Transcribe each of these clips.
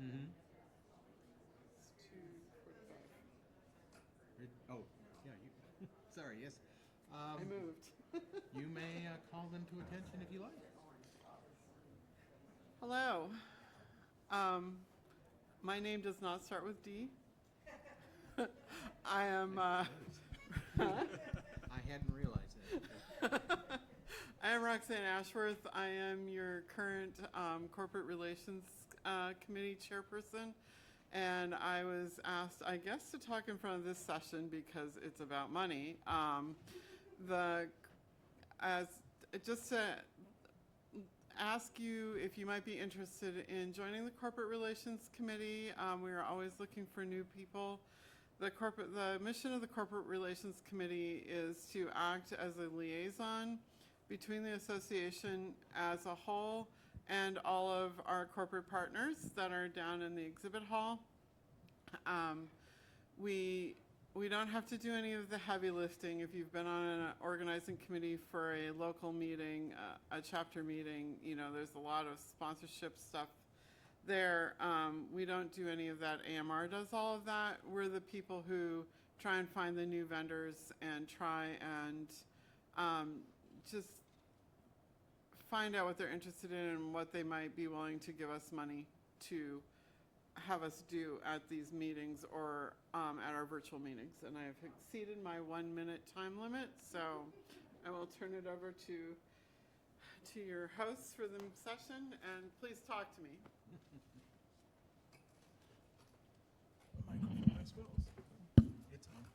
Mm-hmm. It's 2:45. Oh, yeah, you, sorry, yes. I moved. You may call them to attention if you like. Hello. My name does not start with D. I am. I hadn't realized that. I am Roxanne Ashworth. I am your current corporate relations committee chairperson, and I was asked, I guess, to talk in front of this session because it's about money. Just to ask you if you might be interested in joining the corporate relations committee. We are always looking for new people. The mission of the corporate relations committee is to act as a liaison between the association as a whole and all of our corporate partners that are down in the exhibit hall. We don't have to do any of the heavy lifting. If you've been on an organizing committee for a local meeting, a chapter meeting, you know, there's a lot of sponsorship stuff there. We don't do any of that. AMR does all of that. We're the people who try and find the new vendors and try and just find out what they're interested in and what they might be willing to give us money to have us do at these meetings or at our virtual meetings. And I have exceeded my 1 minute time limit, so I will turn it over to your hosts for the session, and please talk to me. Microphone, I suppose. It's on.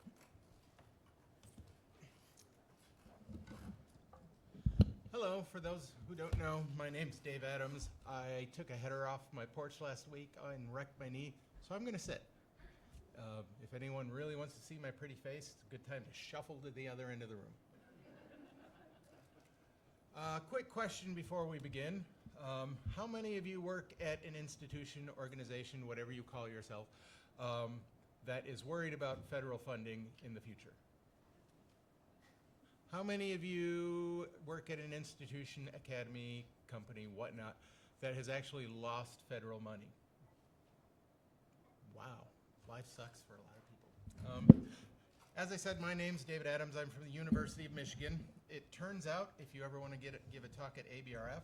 Hello, for those who don't know, my name's Dave Adams. I took a header off my porch last week and wrecked my knee, so I'm gonna sit. If anyone really wants to see my pretty face, it's a good time to shuffle to the other end of the room. Quick question before we begin. How many of you work at an institution, organization, whatever you call yourself, that is worried about federal funding in the future? How many of you work at an institution, academy, company, whatnot, that has actually lost federal money? Wow, life sucks for a lot of people. As I said, my name's David Adams. I'm from the University of Michigan. It turns out, if you ever want to give a talk at ABRF,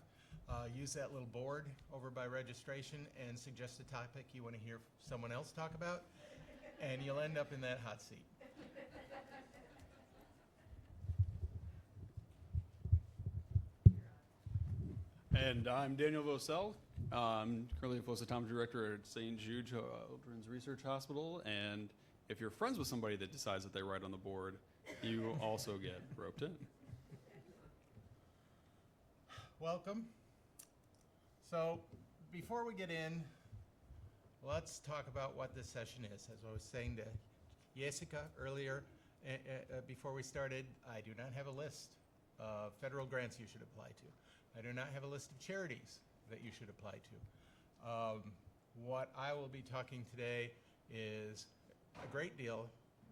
use that little board over by registration and suggest a topic you want to hear someone else talk about, and you'll end up in that hot seat. And I'm Daniel Vocelle. I'm currently a flow cytometry director at St. Jude Children's Research Hospital. And if you're friends with somebody that decides that they write on the board, you also get roped in. Welcome. So before we get in, let's talk about what this session is. As I was saying to Jessica earlier, before we started, I do not have a list of federal grants you should apply to. I do not have a list of charities that you should apply to. What I will be talking today is a great deal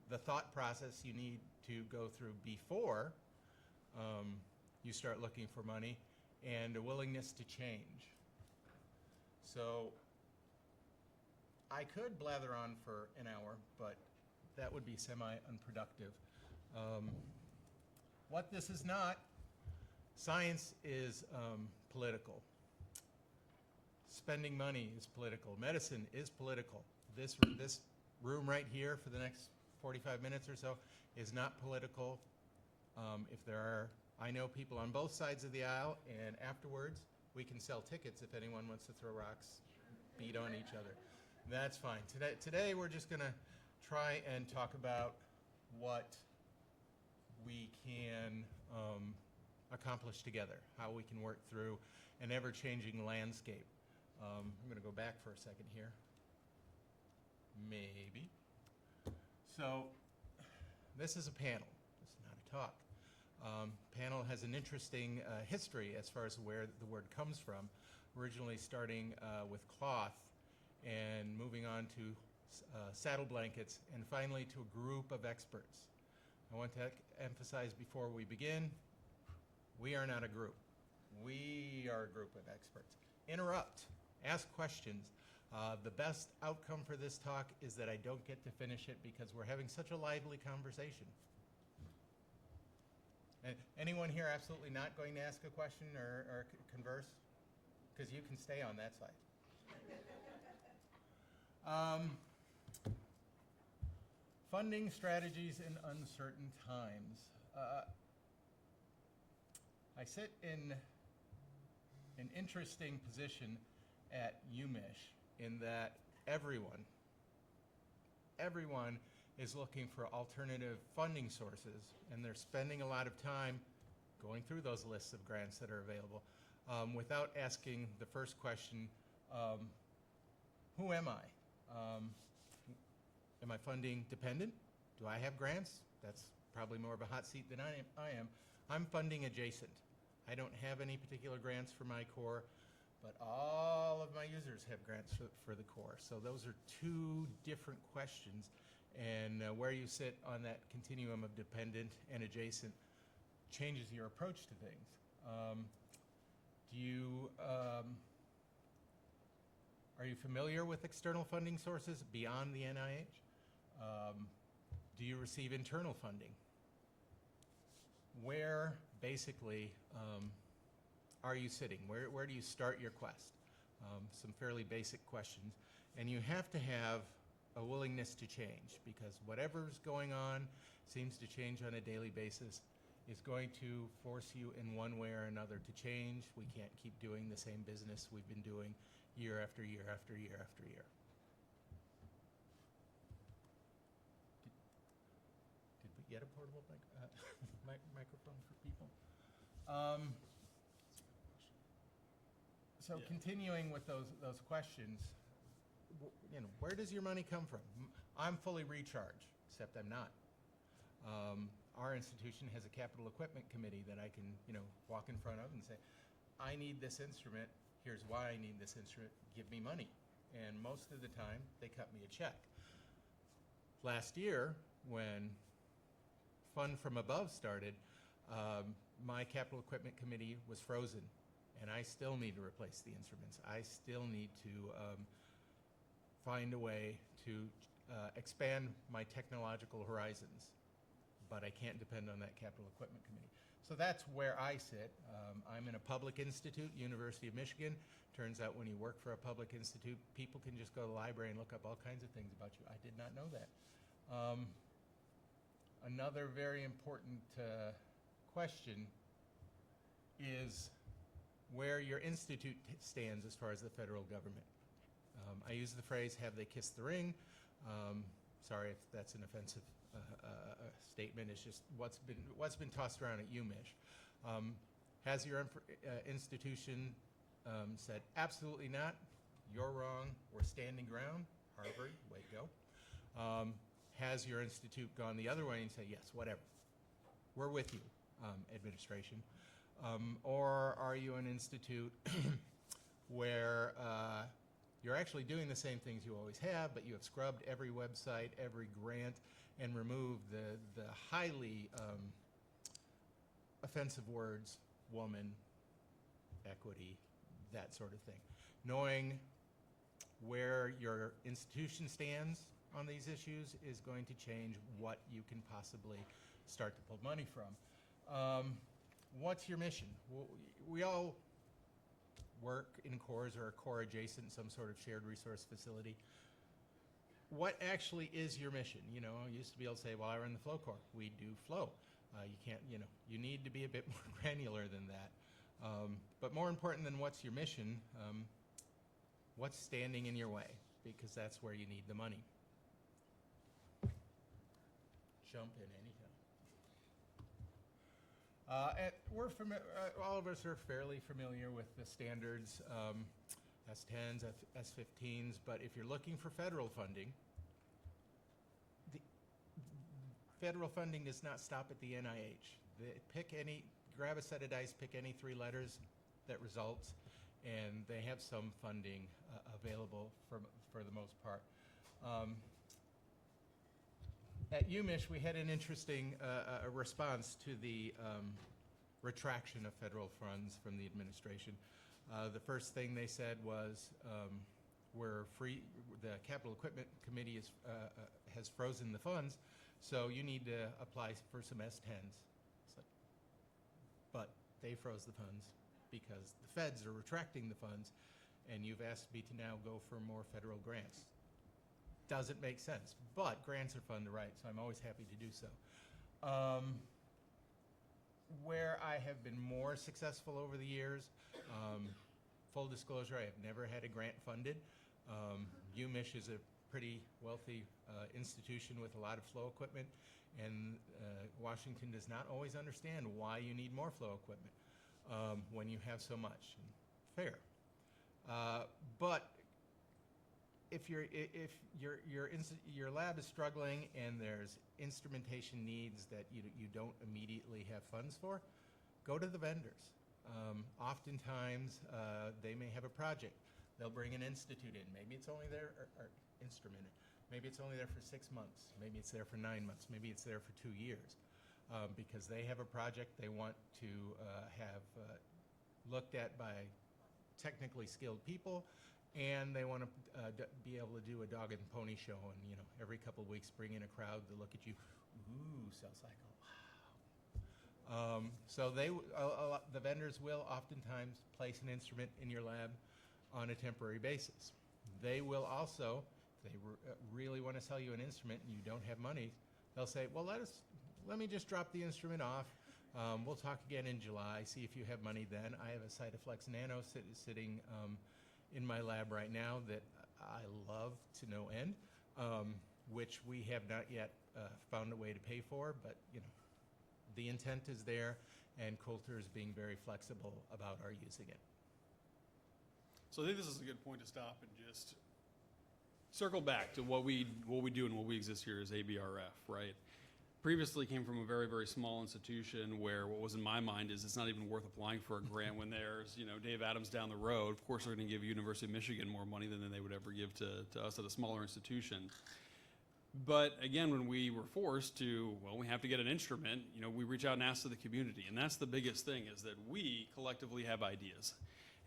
the thought process you need to go through before you start looking for money, and a willingness to change. So I could blather on for an hour, but that would be semi-unproductive. What this is not, science is political. Spending money is political. Medicine is political. This room right here for the next 45 minutes or so is not political. If there are, I know people on both sides of the aisle, and afterwards we can sell tickets if anyone wants to throw rocks, beat on each other. That's fine. Today we're just gonna try and talk about what we can accomplish together, how we can work through an ever-changing landscape. I'm going to go back for a second here. Maybe. So this is a panel. This is not a talk. Panel has an interesting history as far as where the word comes from, originally starting with cloth and moving on to saddle blankets, and finally to a group of experts. I want to emphasize before we begin, we are not a group. We are a group of experts. Interrupt, ask questions, The best outcome for this talk is that I don't get to finish it because we're having such a lively conversation. Anyone here absolutely not going to ask a question or converse? Because you can stay on that side. Funding strategies in uncertain times. I sit in an interesting position at UMich in that everyone is looking for alternative funding sources, and they're spending a lot of time going through those lists of grants that are available without asking the first question, who am I? Am I funding dependent? Do I have grants? That's probably more of a hot seat than I am. I'm funding adjacent. I don't have any particular grants for my core, but all of my users have grants for the core. So those are two different questions, and where you sit on that continuum of dependent and adjacent changes your approach to things. Are you familiar with external funding sources beyond the NIH? Do you receive internal funding? Where, basically, are you sitting? Where do you start your quest? Some fairly basic questions. And you have to have a willingness to change, because whatever's going on seems to change on a daily basis. Is going to force you in one way or another to change. We can't keep doing the same business we've been doing year after year after year after year. Did we get a portable microphone for people? So continuing with those questions, where does your money come from? I'm fully recharged, except I'm not. Our institution has a capital equipment committee that I can, walk in front of and say, I need this instrument. Here's why I need this instrument. Give me money. And most of the time, they cut me a check. Last year, when Fund from Above started, my capital equipment committee was frozen, and I still need to replace the instruments. I still need to find a way to expand my technological horizons, but I can't depend on that capital equipment committee. So that's where I sit. I'm in a public institute, University of Michigan. Turns out when you work for a public institute, people can just go to the library and look up all kinds of things about you. I did not know that. Another very important question is where your institute stands as far as the federal government. I use the phrase, have they kissed the ring? Sorry if that's an offensive statement. It's just what's been tossed around at UMich. Has your institution said, absolutely not, you're wrong, we're standing ground? Harvard, way to go. Has your institute gone the other way and said, yes, whatever, we're with you, administration? Or are you an institute where you're actually doing the same things you always have, but you have scrubbed every website, every grant, and removed the highly offensive words, woman, equity, that sort of thing. Knowing where your institution stands on these issues is going to change what you can possibly start to pull money from. What's your mission? We all work in cores or a core adjacent, some sort of shared resource facility. What actually is your mission? I used to be able to say, well, I run the flow core. We do flow. You can't, you need to be a bit more granular than that. But more important than what's your mission, what's standing in your way? Because that's where you need the money. Jump in anytime. All of us are fairly familiar with the standards, S10s, S15s, but if you're looking for federal funding, the federal funding does not stop at the NIH. Grab a set of dice, pick any 3 letters that results, and they have some funding available for the most part. At UMich, we had an interesting response to the retraction of federal funds from the administration. The first thing they said was, the Capital Equipment Committee has frozen the funds, so you need to apply for some S10s. It's like, but they froze the funds because the feds are retracting the funds, and you've asked me to now go for more federal grants. Doesn't make sense, but grants are fun to write, so I'm always happy to do so. Where I have been more successful over the years, full disclosure, I have never had a grant funded. UMich is a pretty wealthy institution with a lot of flow equipment, and Washington does not always understand why you need more flow equipment when you have so much. Fair. But if your lab is struggling and there's instrumentation needs that you don't immediately have funds for, go to the vendors. Oftentimes, they may have a project. They'll bring an institute in. Maybe it's only there, or instrument. Maybe it's only there for 6 months. Maybe it's there for 9 months. Maybe it's there for 2 years. Because they have a project they want to have looked at by technically skilled people, and they want to be able to do a dog and pony show, and every couple of weeks bring in a crowd to look at you. Ooh, cell cycle. Wow. So the vendors will oftentimes place an instrument in your lab on a temporary basis. They will also, if they really want to sell you an instrument and you don't have money, they'll say, well, let me just drop the instrument off. We'll talk again in July, see if you have money then. I have a Cytoflex Nano sitting in my lab right now that I love to no end, which we have not yet found a way to pay for, but the intent is there, and Coulter is being very flexible about our using it. So I think this is a good point to stop and just circle back to what we do and what we exist here as ABRF, right? Previously came from a very, very small institution where what was in my mind is it's not even worth applying for a grant when there's, Dave Adams down the road. Of course, they're going to give University of Michigan more money than they would ever give to us at a smaller institution. But again, when we were forced to, we have to get an instrument, we reach out and ask to the community. And that's the biggest thing, is that we collectively have ideas.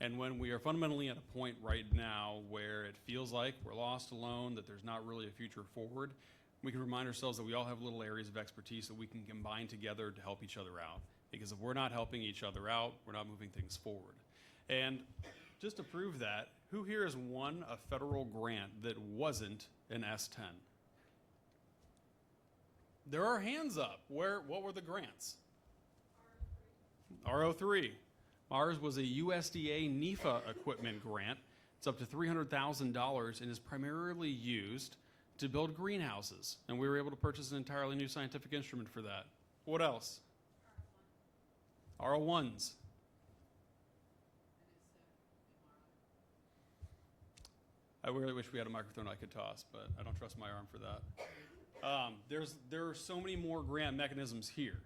And when we are fundamentally at a point right now where it feels like we're lost alone, that there's not really a future forward, we can remind ourselves that we all have little areas of expertise that we can combine together to help each other out. Because if we're not helping each other out, we're not moving things forward. And just to prove that, who here has won a federal grant that wasn't an S10? There are hands up. What were the grants? R03. Ours was a USDA NEFA equipment grant. It's up to $300,000 and is primarily used to build greenhouses. And we were able to purchase an entirely new scientific instrument for that. What else? R01s. I really wish we had a microphone I could toss, but I don't trust my arm for that. There are so many more grant mechanisms here.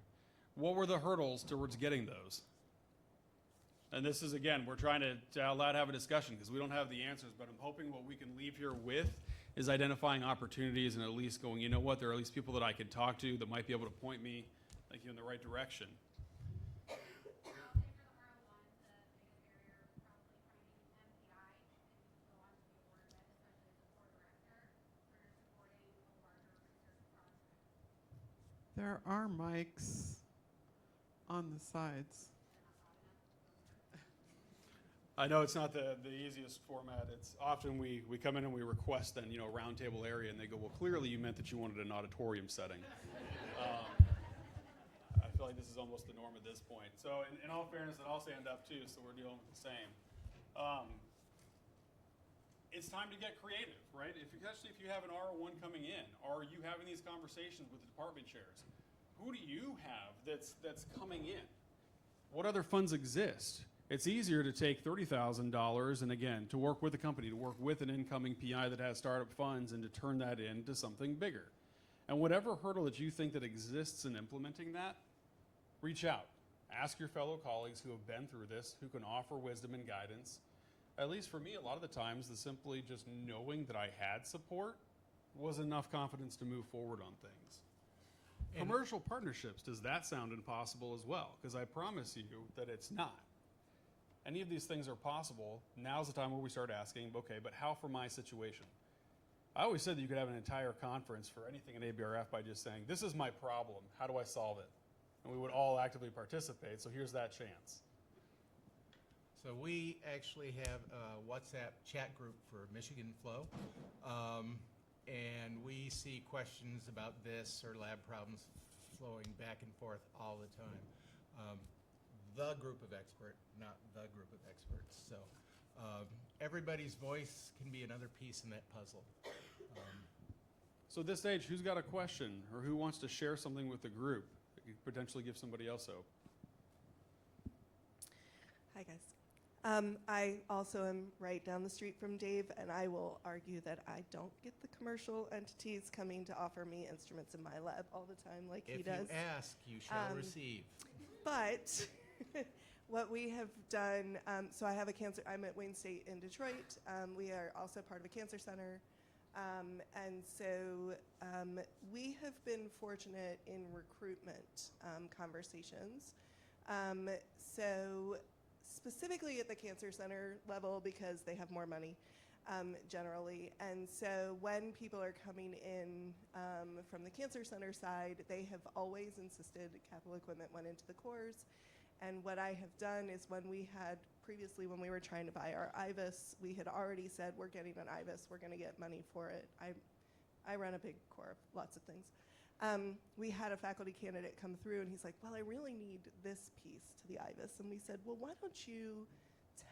What were the hurdles towards getting those? And this is, again, we're trying to out loud have a discussion because we don't have the answers, but I'm hoping what we can leave here with is identifying opportunities and at least going, you know what, there are at least people that I could talk to that might be able to point me in the right direction. There are mics on the sides. I know it's not the easiest format. It's often we come in and we request then, a round table area, and they go, well, clearly you meant that you wanted an auditorium setting. I feel like this is almost the norm at this point. So in all fairness, it all stand up too, so we're dealing with the same. It's time to get creative, right? Especially if you have an R01 coming in, are you having these conversations with the department chairs? Who do you have that's coming in? What other funds exist? It's easier to take $30,000 and again, to work with a company, to work with an incoming PI that has startup funds and to turn that into something bigger. And whatever hurdle that you think that exists in implementing that, reach out. Ask your fellow colleagues who have been through this, who can offer wisdom and guidance. At least for me, a lot of the times, simply just knowing that I had support was enough confidence to move forward on things. And commercial partnerships, does that sound impossible as well? Because I promise you that it's not. any of these things are possible, now's the time where we start asking, okay, but how for my situation? I always said that you could have an entire conference for anything in ABRF by just saying, this is my problem, how do I solve it? And we would all actively participate, so here's that chance. So we actually have a WhatsApp chat group for Michigan Flow, and we see questions about this or lab problems flowing back and forth all the time. The group of expert, not the group of experts. So everybody's voice can be another piece in that puzzle. So at this stage, who's got a question or who wants to share something with the group that could potentially give somebody else hope? Hi, guys. I also am right down the street from Dave, and I will argue that I don't get the commercial entities coming to offer me instruments in my lab all the time like he does. If you ask, you shall receive. But what we have done, so I have a cancer, I'm at Wayne State in Detroit. We are also part of a cancer center. And so we have been fortunate in recruitment conversations. So specifically at the cancer center level, because they have more money generally. And so when people are coming in from the cancer center side, they have always insisted capital equipment went into the cores. And what I have done is when we had previously, when we were trying to buy our IVUS, we had already said, we're getting an IVUS, we're going to get money for it. I run a big core of lots of things. We had a faculty candidate come through, and he's like, well, I really need this piece to the IVUS. And we said, well, why don't you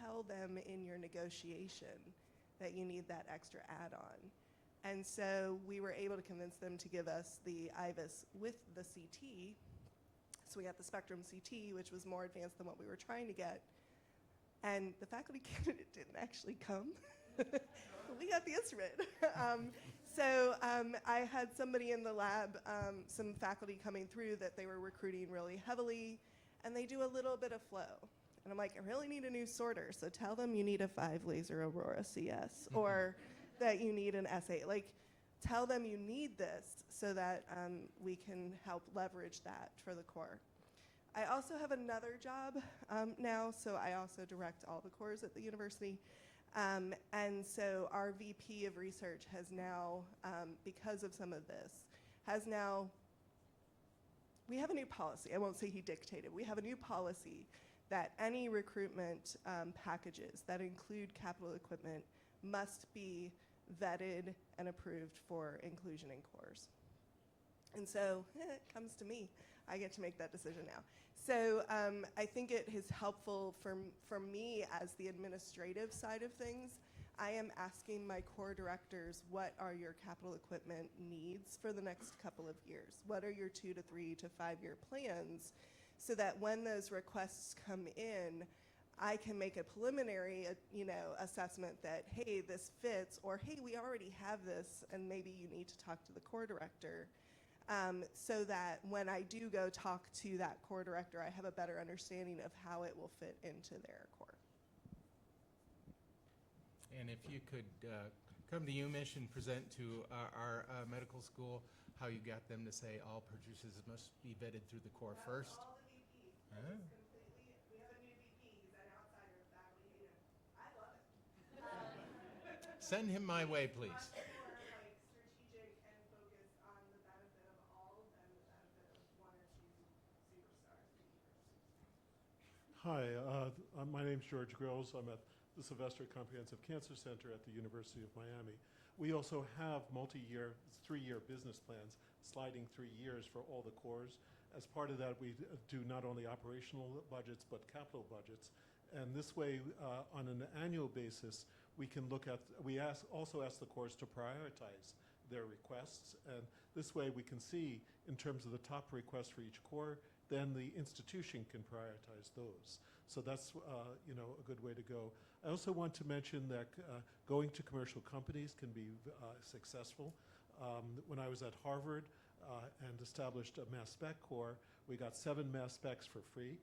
tell them in your negotiation that you need that extra add-on? And so we were able to convince them to give us the IVUS with the CT. So we got the Spectrum CT, which was more advanced than what we were trying to get. And the faculty candidate didn't actually come. We got the instrument. So I had somebody in the lab, some faculty coming through that they were recruiting really heavily, and they do a little bit of flow. And I'm like, I really need a new sorter, so tell them you need a 5-laser Aurora CS, or that you need an S8. Like, tell them you need this so that we can help leverage that for the core. I also have another job now, so I also direct all the cores at the university. And so our VP of research has now, because of some of this, we have a new policy. I won't say he dictated. We have a new policy that any recruitment packages that include capital equipment must be vetted and approved for inclusion in cores. And so it comes to me. I get to make that decision now. So I think it is helpful for me as the administrative side of things. I am asking my core directors, what are your capital equipment needs for the next couple of years? What are your 2 to 3 to 5 year plans? So that when those requests come in, I can make a preliminary, assessment that, hey, this fits, or hey, we already have this, and maybe you need to talk to the core director, so that when I do go talk to that core director, I have a better understanding of how it will fit into their core. And if you could come to UMich and present to our medical school how you got them to say all purchases must be vetted through the core first. All the VPs. Ah. We have a new VP. He's an outsider. The faculty hate him. I love it. Send him my way, please. Much more strategic and focused on the benefit of all than the benefit of 1 or 2 superstars. Hi, my name's George Grills. I'm at the Sylvester Comprehensive Cancer Center at the University of Miami. We also have multi-year, 3-year business plans, sliding 3 years for all the cores. As part of that, we do not only operational budgets, but capital budgets. And this way, on an annual basis, we can look at, also ask the cores to prioritize their requests. And this way we can see, in terms of the top requests for each core, then the institution can prioritize those. So that's a good way to go. I also want to mention that going to commercial companies can be successful. When I was at Harvard and established a mass spec core, we got 7 mass specs for free.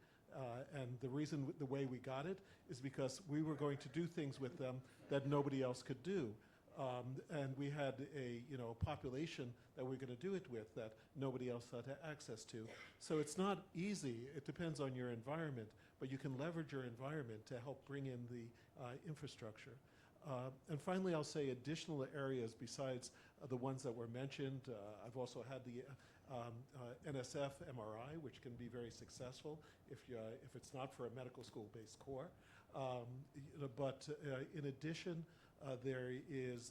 And the reason, the way we got it, is because we were going to do things with them that nobody else could do. And we had a population that we're going to do it with that nobody else had access to. So it's not easy. It depends on your environment. but you can leverage your environment to help bring in the infrastructure. And finally, I'll say additional areas besides the ones that were mentioned. I've also had the NSF MRI, which can be very successful if it's not for a medical school-based core. But in addition, there is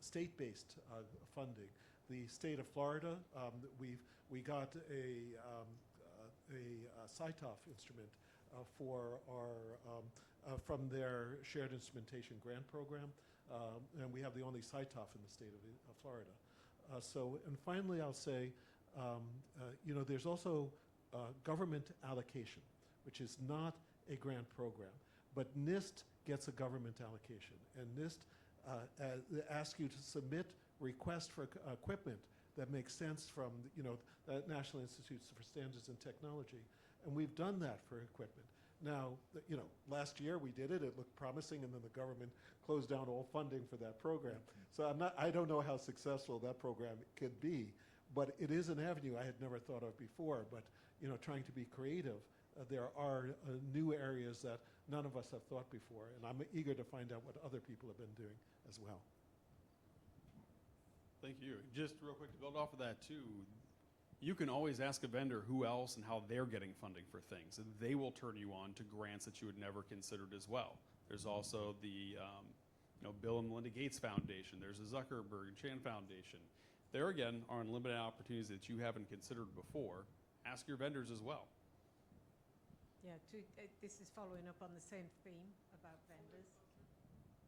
state-based funding. The state of Florida, we got a SciTOF instrument for our from their shared instrumentation grant program, and we have the only SciTOF in the state of Florida. And finally, I'll say, there's also government allocation, which is not a grant program, but NIST gets a government allocation, and NIST asks you to submit requests for equipment that makes sense from the National Institutes for Standards and Technology, and we've done that for equipment. Now, last year we did it. It looked promising, and then the government closed down all funding for that program. So I don't know how successful that program could be, but it is an avenue I had never thought of before. But trying to be creative, there are new areas that none of us have thought before, and I'm eager to find out what other people have been doing as well. Thank you. Just real quick to build off of that too, you can always ask a vendor who else and how they're getting funding for things, and they will turn you on to grants that you would never considered as well. There's also the Bill and Melinda Gates Foundation. There's the Zuckerberg and Chan Foundation. There again are unlimited opportunities that you haven't considered before. Ask your vendors as well. Yeah, this is following up on the same theme about vendors.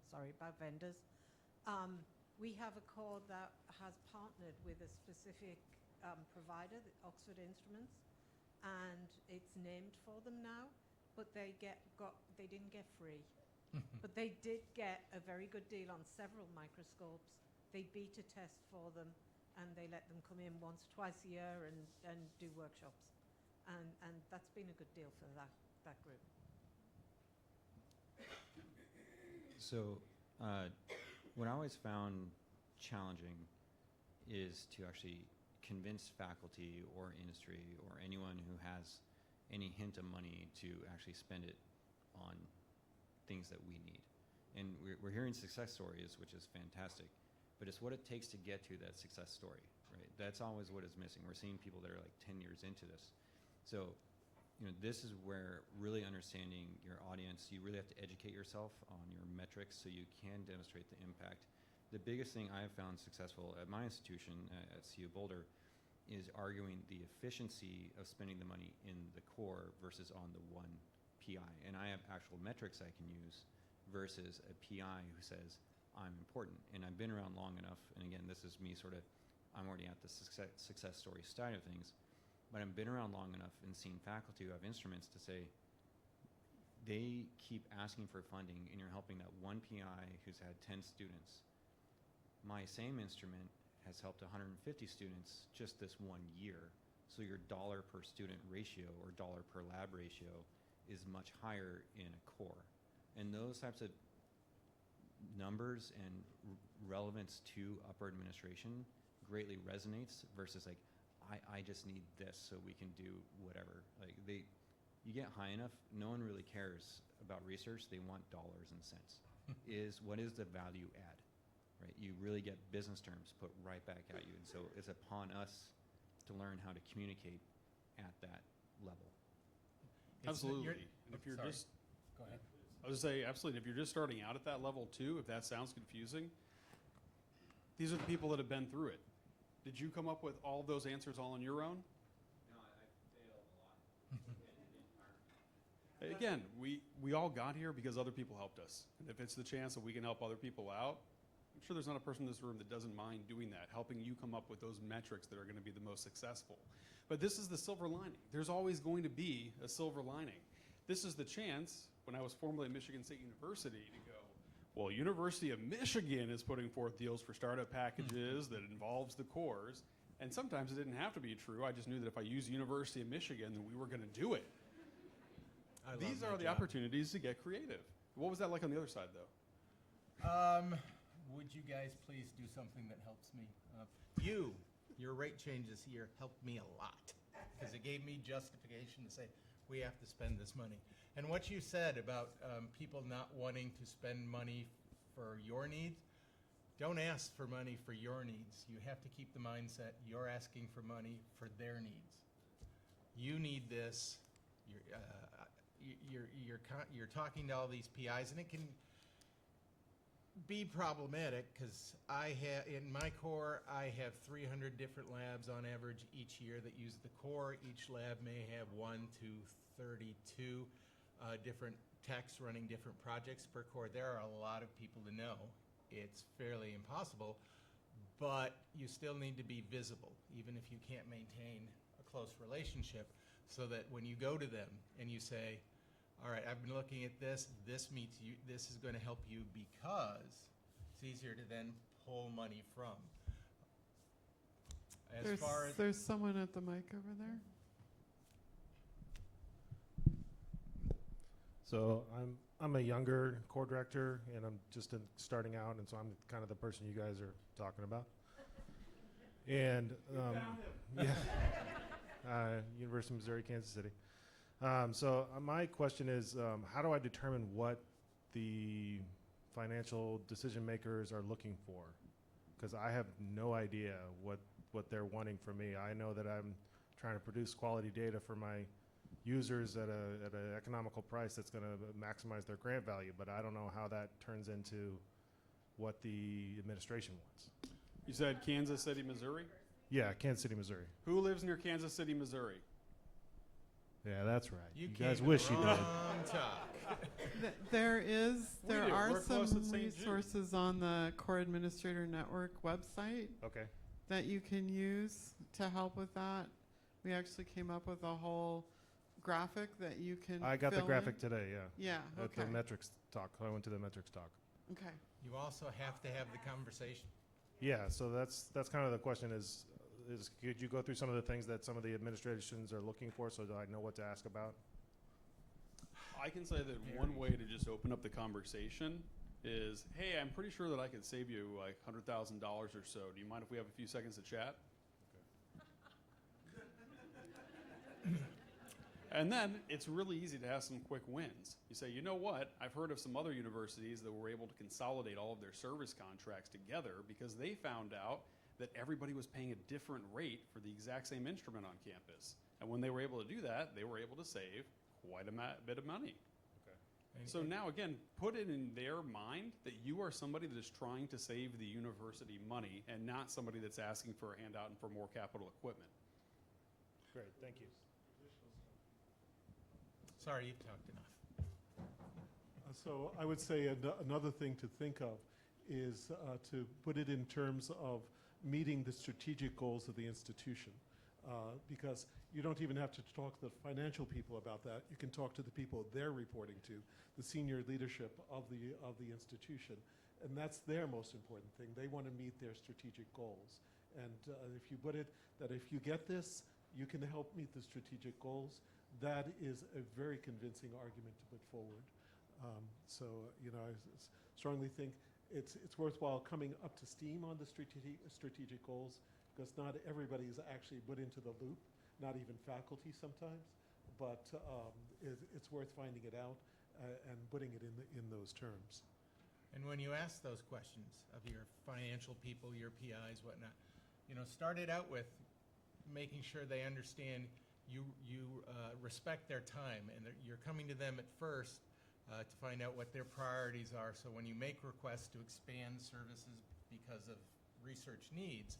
Sorry, about vendors. We have a core that has partnered with a specific provider, the Oxford Instruments, and it's named for them now, but they didn't get free. But they did get a very good deal on several microscopes. They beta test for them, and they let them come in once, twice a year and do workshops. And that's been a good deal for that group. So what I always found challenging is to actually convince faculty or industry or anyone who has any hint of money to actually spend it on things that we need. And we're hearing success stories, which is fantastic, but it's what it takes to get to that success story, right? That's always what is missing. We're seeing people that are like 10 years into this. So, this is where really understanding your audience, you really have to educate yourself on your metrics so you can demonstrate the impact. The biggest thing I have found successful at my institution, at CU Boulder, is arguing the efficiency of spending the money in the core versus on the one PI. And I have actual metrics I can use versus a PI who says, I'm important. And I've been around long enough, and again, this is me I'm already at the success story side of things, but I've been around long enough and seen faculty who have instruments to say, they keep asking for funding, and you're helping that one PI who's had 10 students. My same instrument has helped 150 students just this 1 year. So your dollar per student ratio or dollar per lab ratio is much higher in a core. And those types of numbers and relevance to upper administration greatly resonates versus like, I just need this so we can do whatever. Like you get high enough, no one really cares about research. They want dollars and cents. What is the value add, right? You really get business terms put right back at you. And so it's upon us to learn how to communicate at that level. Absolutely. And if you're sorry. just, Go ahead. I was going to say, absolutely. If you're just starting out at that level too, if that sounds confusing, these are the people that have been through it. Did you come up with all those answers all on your own? No, I failed a lot. Again, we all got here because other people helped us. And if it's the chance that we can help other people out, I'm sure there's not a person in this room that doesn't mind doing that, helping you come up with those metrics that are going to be the most successful. But this is the silver lining. There's always going to be a silver lining. This is the chance, when I was formerly at Michigan State University, to go, well, University of Michigan is putting forth deals for startup packages that involves the cores. And sometimes it didn't have to be true. I just knew that if I used University of Michigan, then we were going to do it. These are the opportunities to get creative. What was that like on the other side, though? Would you guys please do something that helps me? Your rate changes here helped me a lot because it gave me justification to say, we have to spend this money. And what you said about people not wanting to spend money for your needs, don't ask for money for your needs. You have to keep the mindset you're asking for money for their needs. You need this. You're talking to all these PIs, and it can be problematic because in my core, I have 300 different labs on average each year that use the core. Each lab may have 1 to 32 different techs running different projects per core. There are a lot of people to know. It's fairly impossible, but you still need to be visible, even if you can't maintain a close relationship, so that when you go to them and you say, all right, I've been looking at this, this meets you, this is going to help you because it's easier to then pull money from. There's someone at the mic over there. So I'm a younger core director, and I'm just starting out, and so I'm kind of the person you guys are talking about. And University of Missouri, Kansas City. So my question is, how do I determine what the financial decision makers are looking for? Because I have no idea what they're wanting from me. I know that I'm trying to produce quality data for my users at an economical price that's going to maximize their grant value, but I don't know how that turns into what the administration wants. You said Kansas City, Missouri? Yeah, Kansas City, Missouri. Who lives near Kansas City, Missouri? Yeah, that's right. You guys wish you did. There are We're close some at St. Jude. resources on the Core Administrator Network website Okay. that you can use to help with that. We actually came up with a whole graphic that you can I got the fill graphic in. today, yeah. Yeah, At okay. the metrics talk. I went to the metrics talk. Okay. You also have to have the conversation. Yeah, so that's kind of the question is could you go through some of the things that some of the administrations are looking for so that I know what to ask about? I can say that one way to just open up the conversation is, hey, I'm pretty sure that I could save you like $100,000 or so. Do you mind if we have a few seconds to chat? And then it's really easy to have some quick wins. You say, you know what? I've heard of some other universities that were able to consolidate all of their service contracts together because they found out that everybody was paying a different rate for the exact same instrument on campus. And when they were able to do that, they were able to save quite a bit of money. And- So now, again, put it in their mind that you are somebody that is trying to save the university money and not somebody that's asking for a handout and for more capital equipment. Great, thank you. Sorry, you've talked enough. So I would say another thing to think of is to put it in terms of meeting the strategic goals of the institution. Because you don't even have to talk to the financial people about that. You can talk to the people they're reporting to, the senior leadership of the institution. And that's their most important thing. They want to meet their strategic goals. And if you put it that if you get this, you can help meet the strategic goals, that is a very convincing argument to put forward. So, I strongly think it's worthwhile coming up to steam on the strategic goals, because not everybody is actually put into the loop, not even faculty sometimes, but it's worth finding it out and putting it in those terms. And when you ask those questions of your financial people, your PIs, whatnot, start it out with making sure they understand you respect their time, and you're coming to them at first to find out what their priorities are. So when you make requests to expand services because of research needs,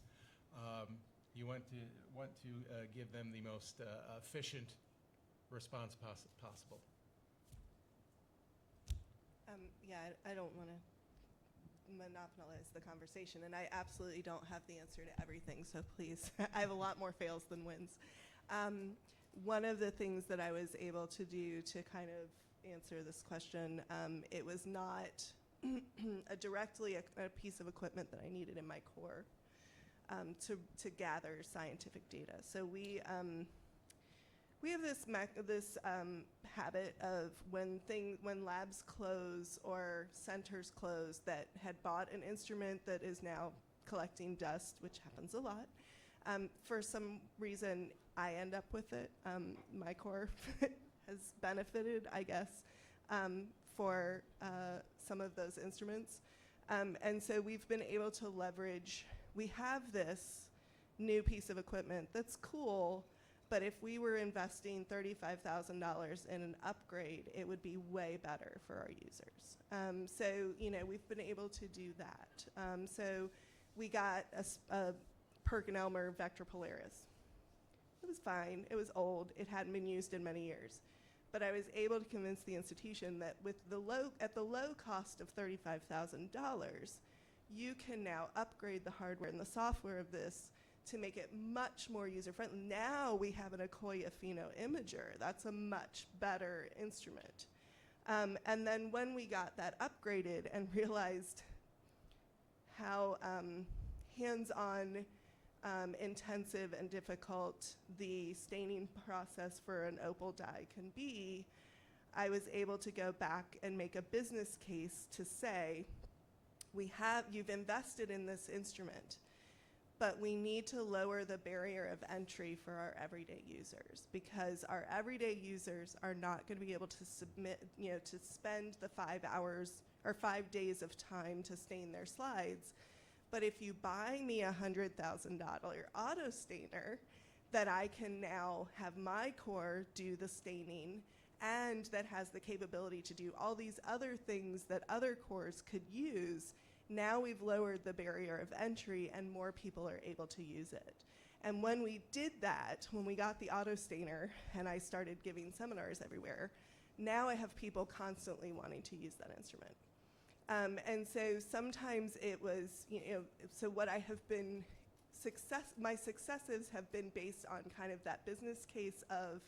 you want to give them the most efficient response possible. I don't want to monopolize the conversation, and I absolutely don't have the answer to everything, so please, I have a lot more fails than wins. One of the things that I was able to do to kind of answer this question, it was not directly a piece of equipment that I needed in my core to gather scientific data. So we have this habit of when labs close or centers close that had bought an instrument that is now collecting dust, which happens a lot. For some reason, I end up with it. My core has benefited, I guess, for some of those instruments. And so we've been able to leverage, we have this new piece of equipment that's cool, but if we were investing $35,000 in an upgrade, it would be way better for our users. So, we've been able to do that. So we got a Perkin-Elmer Vector Polaris. It was fine. It was old. It hadn't been used in many years. But I was able to convince the institution that at the low cost of $35,000, you can now upgrade the hardware and the software of this to make it much more user-friendly. Now we have an Akoya Pheno imager. That's a much better instrument. And then when we got that upgraded and realized how hands-on, intensive and difficult the staining process for an opal dye can be, I was able to go back and make a business case to say, you've invested in this instrument, but we need to lower the barrier of entry for our everyday users, because our everyday users are not going to be able to to spend the 5 hours or 5 days of time to stain their slides. But if you buy me a $100,000 auto stainer, that I can now have my core do the staining, and that has the capability to do all these other things that other cores could use, now we've lowered the barrier of entry and more people are able to use it. And when we did that, when we got the auto stainer and I started giving seminars everywhere, now I have people constantly wanting to use that instrument. And so sometimes it was, so what I have been, my successes have been based on kind of that business case of,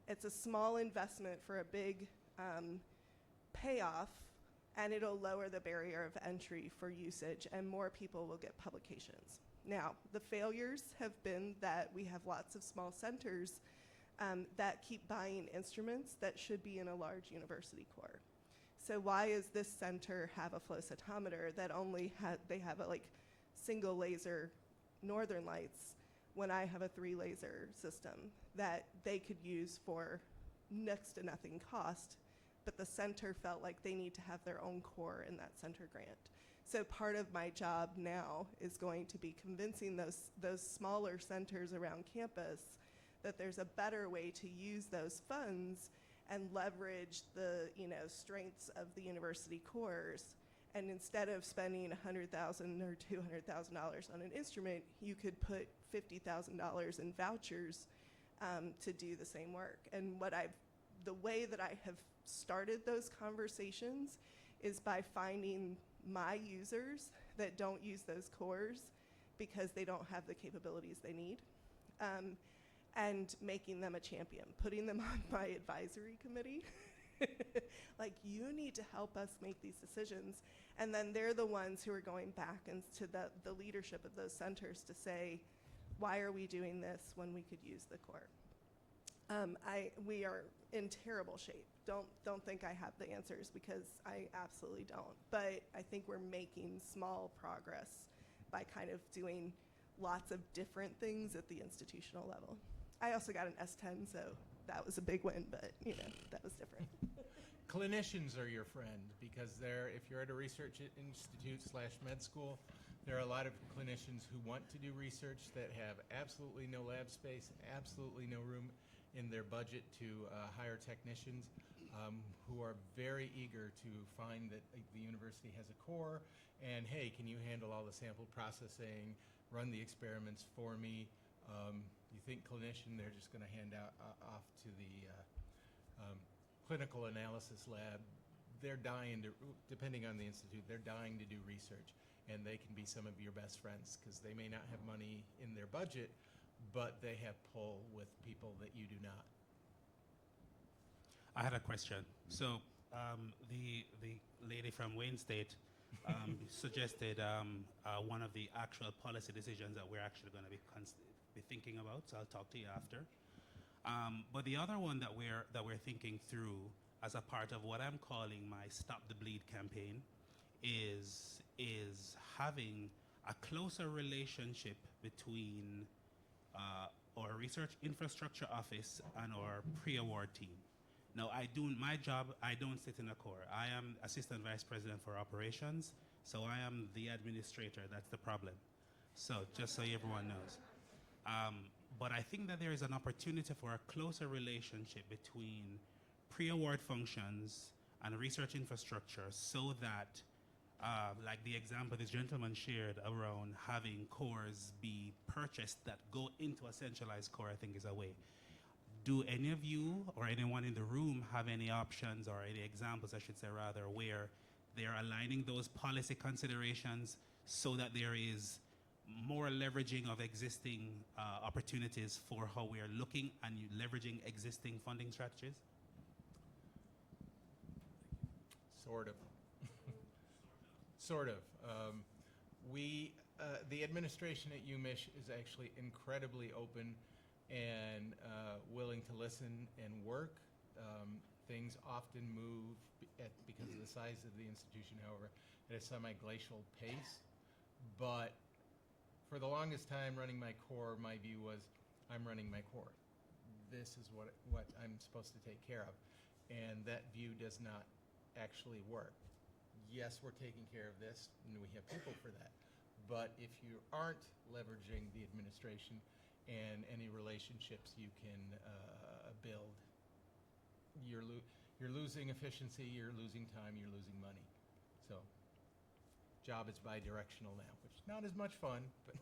it's a small investment for a big payoff, and it'll lower the barrier of entry for usage, and more people will get publications. Now, the failures have been that we have lots of small centers that keep buying instruments that should be in a large university core. So why does this center have a flow cytometer that only they have a single laser northern lights, when I have a 3 laser system that they could use for next to nothing cost, but the center felt like they need to have their own core in that center grant. So part of my job now is going to be convincing those smaller centers around campus that there's a better way to use those funds and leverage the strengths of the university cores. And instead of spending $100,000 or $200,000 on an instrument, you could put $50,000 in vouchers to do the same work. And the way that I have started those conversations is by finding my users that don't use those cores because they don't have the capabilities they need, and making them a champion, putting them on my advisory committee. You need to help us make these decisions. And then they're the ones who are going back into the leadership of those centers to say, why are we doing this when we could use the core? We are in terrible shape. Don't think I have the answers, because I absolutely don't. But I think we're making small progress by kind of doing lots of different things at the institutional level. I also got an S10, so that was a big win, but that was different. Clinicians are your friend, because if you're at a research institute / med school, there are a lot of clinicians who want to do research that have absolutely no lab space, absolutely no room in their budget to hire technicians, who are very eager to find that the university has a core, and hey, can you handle all the sample processing, run the experiments for me? You think clinician, they're just going to hand off to the clinical analysis lab. They're dying to, depending on the institute, they're dying to do research, and they can be some of your best friends, because they may not have money in their budget, but they have pull with people that you do not. I had a question. So the lady from Wayne State suggested one of the actual policy decisions that we're actually going to be thinking about. So I'll talk to you after. But the other one that we're thinking through as a part of what I'm calling my Stop the Bleed campaign is having a closer relationship between our research infrastructure office and our pre-award team. Now, my job, I don't sit in a core. I am Assistant Vice President for Operations, so I am the administrator. That's the problem. So just so everyone knows. But I think that there is an opportunity for a closer relationship between pre-award functions and research infrastructure so that, like the example this gentleman shared around having cores be purchased that go into a centralized core, I think is a way. Do any of you or anyone in the room have any options or any examples, I should say rather, where they're aligning those policy considerations so that there is more leveraging of existing opportunities for how we are looking and leveraging existing funding strategies? Sort of. Sort of. The administration at UMich is actually incredibly open and willing to listen and work. Things often move because of the size of the institution, however, at a semi-glacial pace. But for the longest time running my core, my view was, I'm running my core. This is what I'm supposed to take care of. And that view does not actually work. Yes, we're taking care of this, and we have people for that. But if you aren't leveraging the administration and any relationships you can build, you're losing efficiency, you're losing time, you're losing money. So, job is bi-directional now, which is not as much fun, but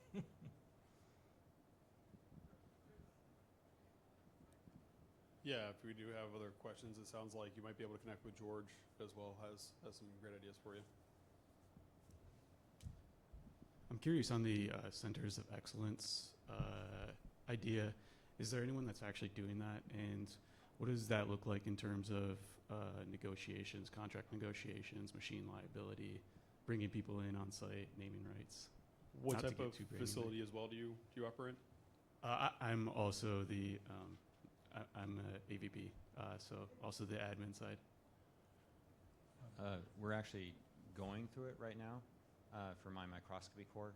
Yeah, if we do have other questions, it sounds like you might be able to connect with George as well, has some great ideas for you. I'm curious on the Centers of Excellence idea. Is there anyone that's actually doing that? And what does that look like in terms of negotiations, contract negotiations, machine liability, bringing people in on site, naming rights? What Not to type get of too granular. facility as well do you operate? I'm also the I'm a AVP, so also the admin side. We're actually going through it right now for my microscopy core.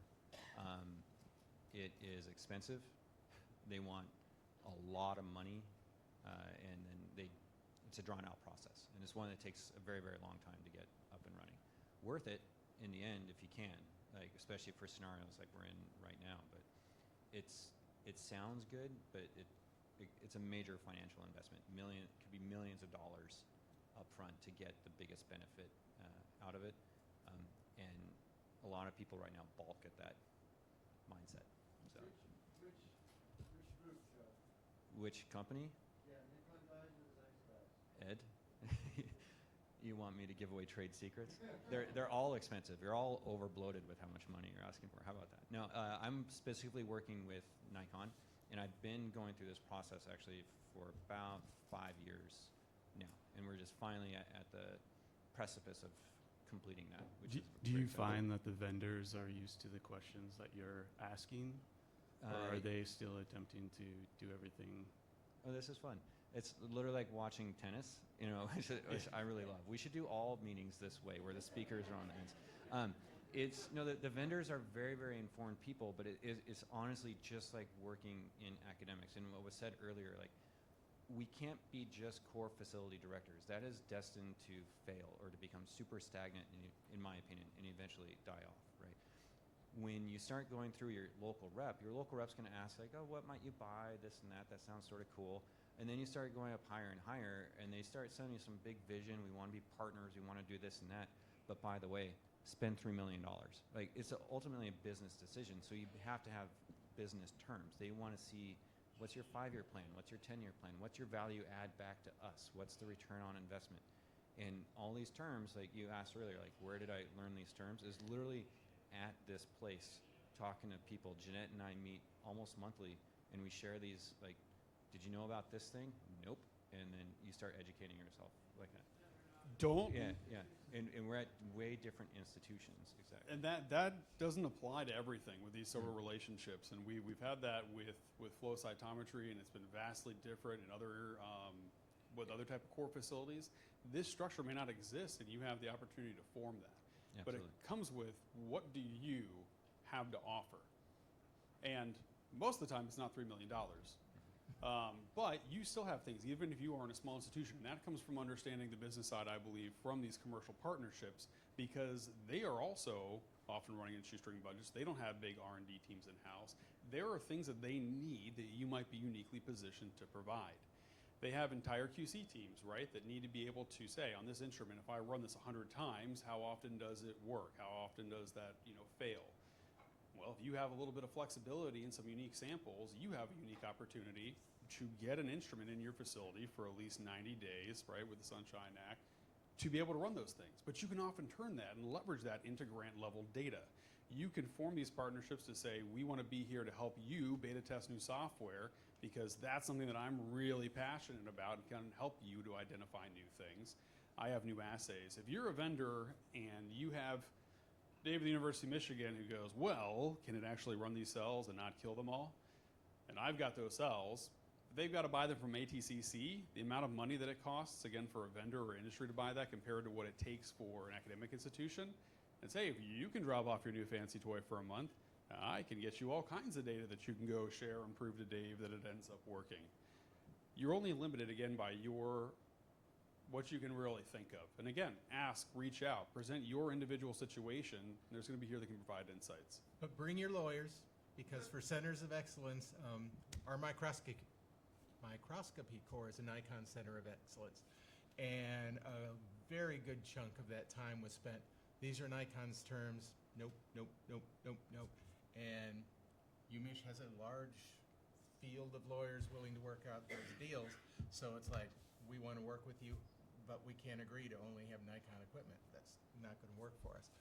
It is expensive. They want a lot of money, and then it's a drawn-out process, and it's one that takes a very, very long time to get up and running. Worth it in the end if you can, like especially for scenarios like we're in right now. But it sounds good, but it's a major financial investment. Could be millions of dollars up front to get the biggest benefit out of it. And a lot of people right now balk at that mindset. So, which company? Yeah, Nikon guys or the Zeiss guys? Ed? You want me to give away trade secrets? They're all expensive. You're all over bloated with how much money you're asking for. How about that? No, I'm specifically working with Nikon, and I've been going through this process actually for about 5 years now, and we're just finally at the precipice of completing that. Which Do you find that the vendors are used to the questions that you're asking, or are they still attempting to do everything? Oh, this is fun. It's literally like watching tennis, which I really love. We should do all meetings this way, where the speakers are on the ends. The vendors are very, very informed people, but it's honestly just like working in academics. And what was said earlier, like, we can't be just core facility directors. That is destined to fail or to become super stagnant, in my opinion, and eventually die off, right? When you start going through your local rep's going to ask, like, oh, what might you buy, this and that? That sounds sort of cool. And then you start going up higher and higher, and they start sending you some big vision. We want to be partners. We want to do this and that. But by the way, spend $3 million. Like, it's ultimately a business decision, so you have to have business terms. They want to see, what's your 5-year plan? What's your 10-year plan? What's your value add back to us? What's the return on investment? And all these terms, like you asked earlier, like, where did I learn these terms? Is literally at this place talking to people. Jeanette and I meet almost monthly, and we share these, like, did you know about this thing? Nope. And then you start educating yourself like that. Yeah. And we're at way different institutions, exactly. And that doesn't apply to everything with these sort of relationships. And we've had that with flow cytometry, and it's been vastly different in other with other type of core facilities. This structure may not exist, and you have the opportunity to form that. Absolutely. But it comes with, what do you have to offer? And most of the time, it's not $3 million. But you still have things, even if you are in a small institution. And that comes from understanding the business side, I believe, from these commercial partnerships, because they are also often running in shoestring budgets. They don't have big R&D teams in-house. There are things that they need that you might be uniquely positioned to provide. They have entire QC teams, right, that need to be able to say, on this instrument, if I run this 100 times, how often does it work? How often does that, fail? Well, if you have a little bit of flexibility in some unique samples, you have a unique opportunity to get an instrument in your facility for at least 90 days, right, with the Sunshine Act, to be able to run those things. But you can often turn that and leverage that into grant level data. You can form these partnerships to say, we want to be here to help you beta test new software, because that's something that I'm really passionate about and can help you to identify new things. I have new assays. If you're a vendor and you have Dave at the University of Michigan who goes, well, can it actually run these cells and not kill them all? And I've got those cells. They've got to buy them from ATCC. The amount of money that it costs, again, for a vendor or industry to buy that compared to what it takes for an academic institution. And say, if you can drop off your new fancy toy for a month, I can get you all kinds of data that you can go share and prove to Dave that it ends up working. You're only limited, again, by what you can really think of. And again, ask, reach out, present your individual situation. And there's going to be here that can provide insights. But bring your lawyers, because for centers of excellence, our microscopy core is a Nikon Center of Excellence. And a very good chunk of that time was spent, these are Nikon's terms, nope, nope, nope, nope, nope. And UMich has a large field of lawyers willing to work out those deals. So it's like, we want to work with you, but we can't agree to only have Nikon equipment. That's not going to work for us.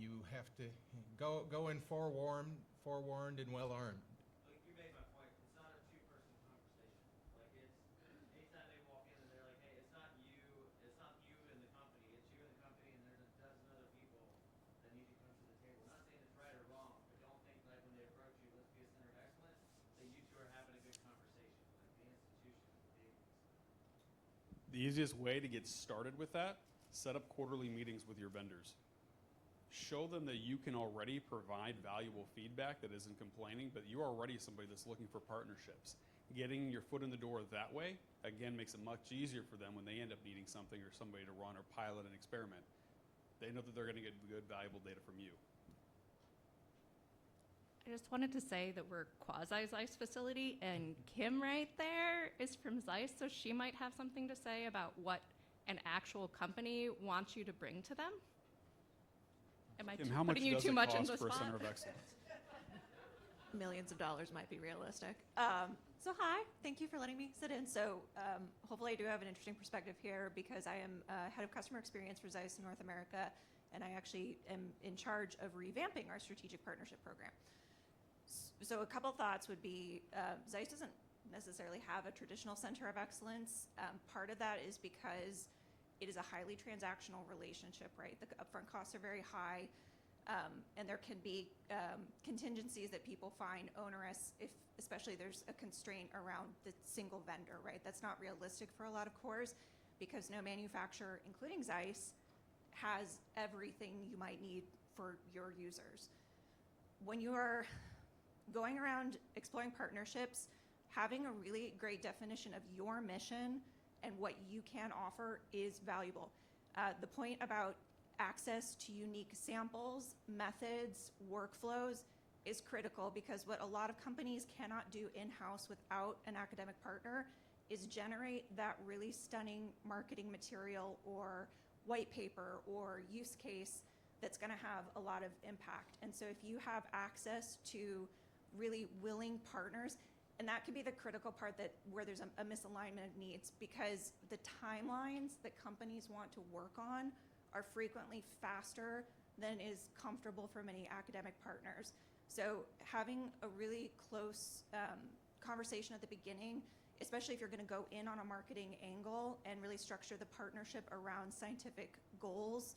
You have to go in forewarned and well-armed. Like, you made my point. It's not a two-person conversation. Like, it's anytime they walk in and they're like, hey, it's not you and the company. It's you and the company, and there's a dozen other people that need to come to the table. Not saying it's right or wrong, but don't think like when they approach you, let's be a center of excellence, that you two are having a good conversation. Like, the institution is big. The easiest way to get started with that, set up quarterly meetings with your vendors. Show them that you can already provide valuable feedback that isn't complaining, but you're already somebody that's looking for partnerships. Getting your foot in the door that way, again, makes it much easier for them when they end up needing something or somebody to run or pilot an experiment. They know that they're going to get good, valuable data from you. I just wanted to say that we're quasi-Zeiss facility, and Kim right there is from Zeiss, so she might have something to say about what an actual company wants you to bring to them. Am I Kim, how much putting you does too it much in cost the for a spot? center of excellence? Millions of dollars might be realistic. So hi, thank you for letting me sit in. So hopefully I do have an interesting perspective here, because I am head of customer experience for Zeiss in North America, and I actually am in charge of revamping our strategic partnership program. So a couple thoughts would be, Zeiss doesn't necessarily have a traditional center of excellence. Part of that is because it is a highly transactional relationship, right? The upfront costs are very high, and there can be contingencies that people find onerous, especially there's a constraint around the single vendor, right? That's not realistic for a lot of cores, because no manufacturer, including Zeiss, has everything you might need for your users. When you are going around exploring partnerships, having a really great definition of your mission and what you can offer is valuable. The point about access to unique samples, methods, workflows is critical, because what a lot of companies cannot do in-house without an academic partner is generate that really stunning marketing material or white paper or use case that's going to have a lot of impact. And so if you have access to really willing partners, and that can be the critical part where there's a misalignment of needs, because the timelines that companies want to work on are frequently faster than is comfortable for many academic partners. So having a really close conversation at the beginning, especially if you're going to go in on a marketing angle and really structure the partnership around scientific goals,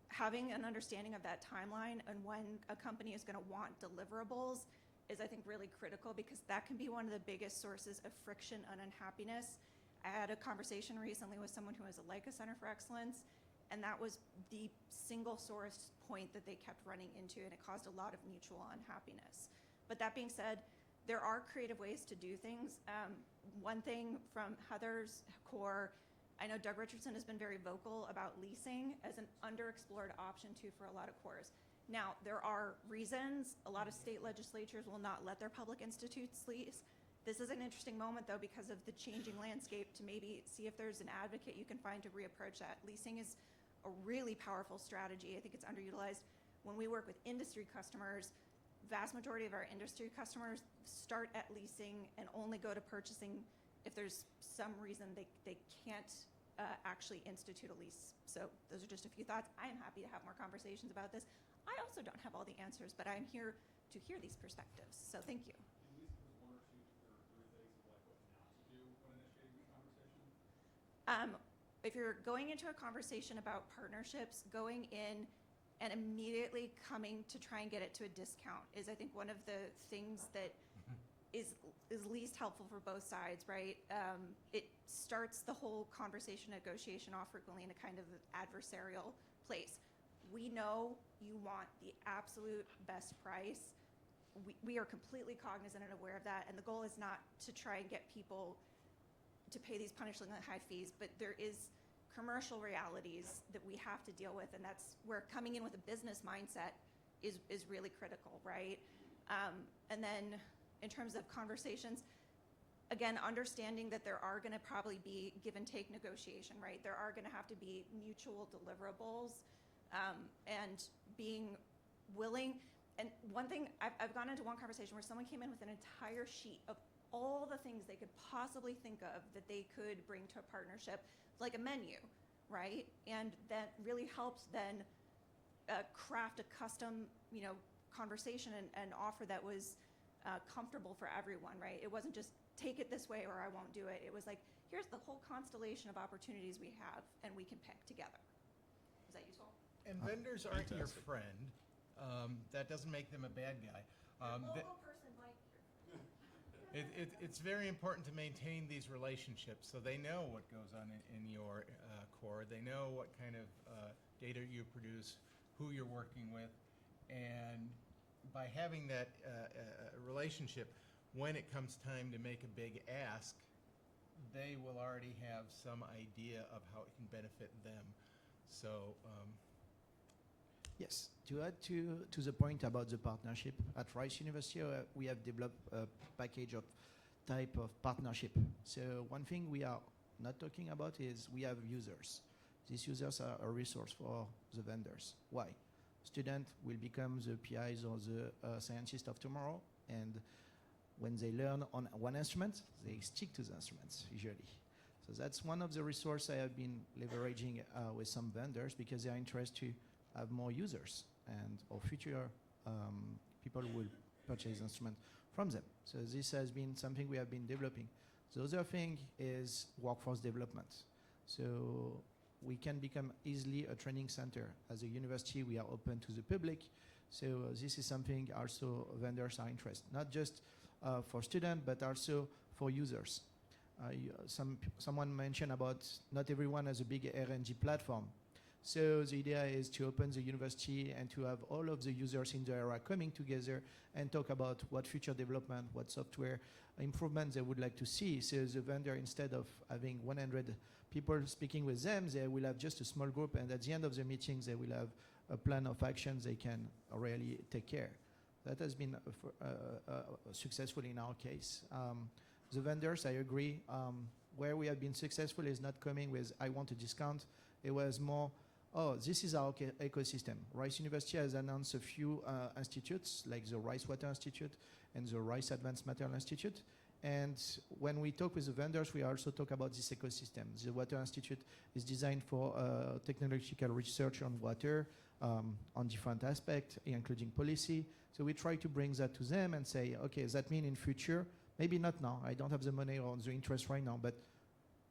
having an understanding of that timeline and when a company is going to want deliverables is, I think, really critical, because that can be one of the biggest sources of friction and unhappiness. I had a conversation recently with someone who has a Leica Center for Excellence, and that was the single source point that they kept running into, and it caused a lot of mutual unhappiness. But that being said, there are creative ways to do things. One thing from Heather's core, I know Doug Richardson has been very vocal about leasing as an underexplored option too for a lot of cores. Now, there are reasons a lot of state legislatures will not let their public institutes lease. This is an interesting moment though because of the changing landscape to maybe see if there's an advocate you can find to reapproach that. Leasing is a really powerful strategy. I think it's underutilized. When we work with industry customers, vast majority of our industry customers start at leasing and only go to purchasing if there's some reason they can't actually institute a lease. So those are just a few thoughts. I am happy to have more conversations about this. I also don't have all the answers, but I'm here to hear these perspectives. So thank you. If you're going into a conversation about partnerships, going in and immediately coming to try and get it to a discount is, I think, one of the things that is least helpful for both sides, right? It starts the whole conversation negotiation off frequently in a kind of adversarial place. We know you want the absolute best price. We are completely cognizant and aware of that, and the goal is not to try and get people to pay these punishingly high fees, but there is commercial realities that we have to deal with, and that's where coming in with a business mindset is really critical, right? And then in terms of conversations, again, understanding that there are gonna probably be give and take negotiation, right? There are gonna have to be mutual deliverables, and being willing. And one thing, I've gone into one conversation where someone came in with an entire sheet of all the things they could possibly think of that they could bring to a partnership, like a menu, right? And that really helps then craft a custom, conversation and offer that was comfortable for everyone, right? It wasn't just take it this way or I won't do it. It was like, here's the whole constellation of opportunities we have and we can pick together. Is that useful? And vendors aren't your Fantastic. friend. That doesn't make them a bad guy. Person like It's very important to maintain these relationships so they know what goes on in your core. They know what kind of data you produce, who you're working with, and by having that relationship, when it comes time to make a big ask, they will already have some idea of how it can benefit them. So, Yes, to add to the point about the partnership, at Rice University we have developed a package of type of partnership. So one thing we are not talking about is we have users. These users are a resource for the vendors. Why? Students will become the PIs or the scientists of tomorrow, and when they learn on one instrument, they stick to the instruments usually. So that's one of the resources I have been leveraging with some vendors because they are interested to have more users and or future people will purchase instruments from them. So this has been something we have been developing. The other thing is workforce development. So we can become easily a training center. As a university, we are open to the public. So this is something also vendors are interested, not just for students, but also for users. Someone mentioned about not everyone has a big R&D platform. So the idea is to open the university and to have all of the users in the area coming together and talk about what future development, what software improvements they would like to see. So the vendor, instead of having 100 people speaking with them, they will have just a small group, and at the end of the meetings, they will have a plan of actions they can really take care. That has been successful in our case. The vendors, I agree, where we have been successful is not coming with, I want a discount. It was more, oh, this is our ecosystem. Rice University has announced a few institutes, like the Rice Water Institute and the Rice Advanced Material Institute. And when we talk with the vendors, we also talk about this ecosystem. The Water Institute is designed for technological research on water, on different aspects, including policy. So we try to bring that to them and say, okay, does that mean in future? Maybe not now. I don't have the money or the interest right now, but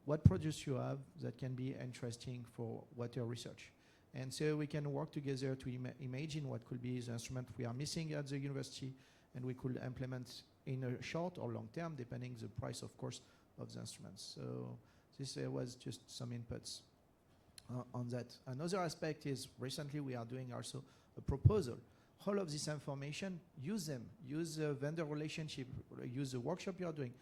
what projects you have that can be interesting for water research? And so we can work together to imagine what could be the instrument we are missing at the university, and we could implement in a short or long term, depending the price, of course, of the instruments. So this was just some inputs on that. Another aspect is recently we are doing also a proposal all of this information, use them. Use the vendor relationship, use the workshop you're doing,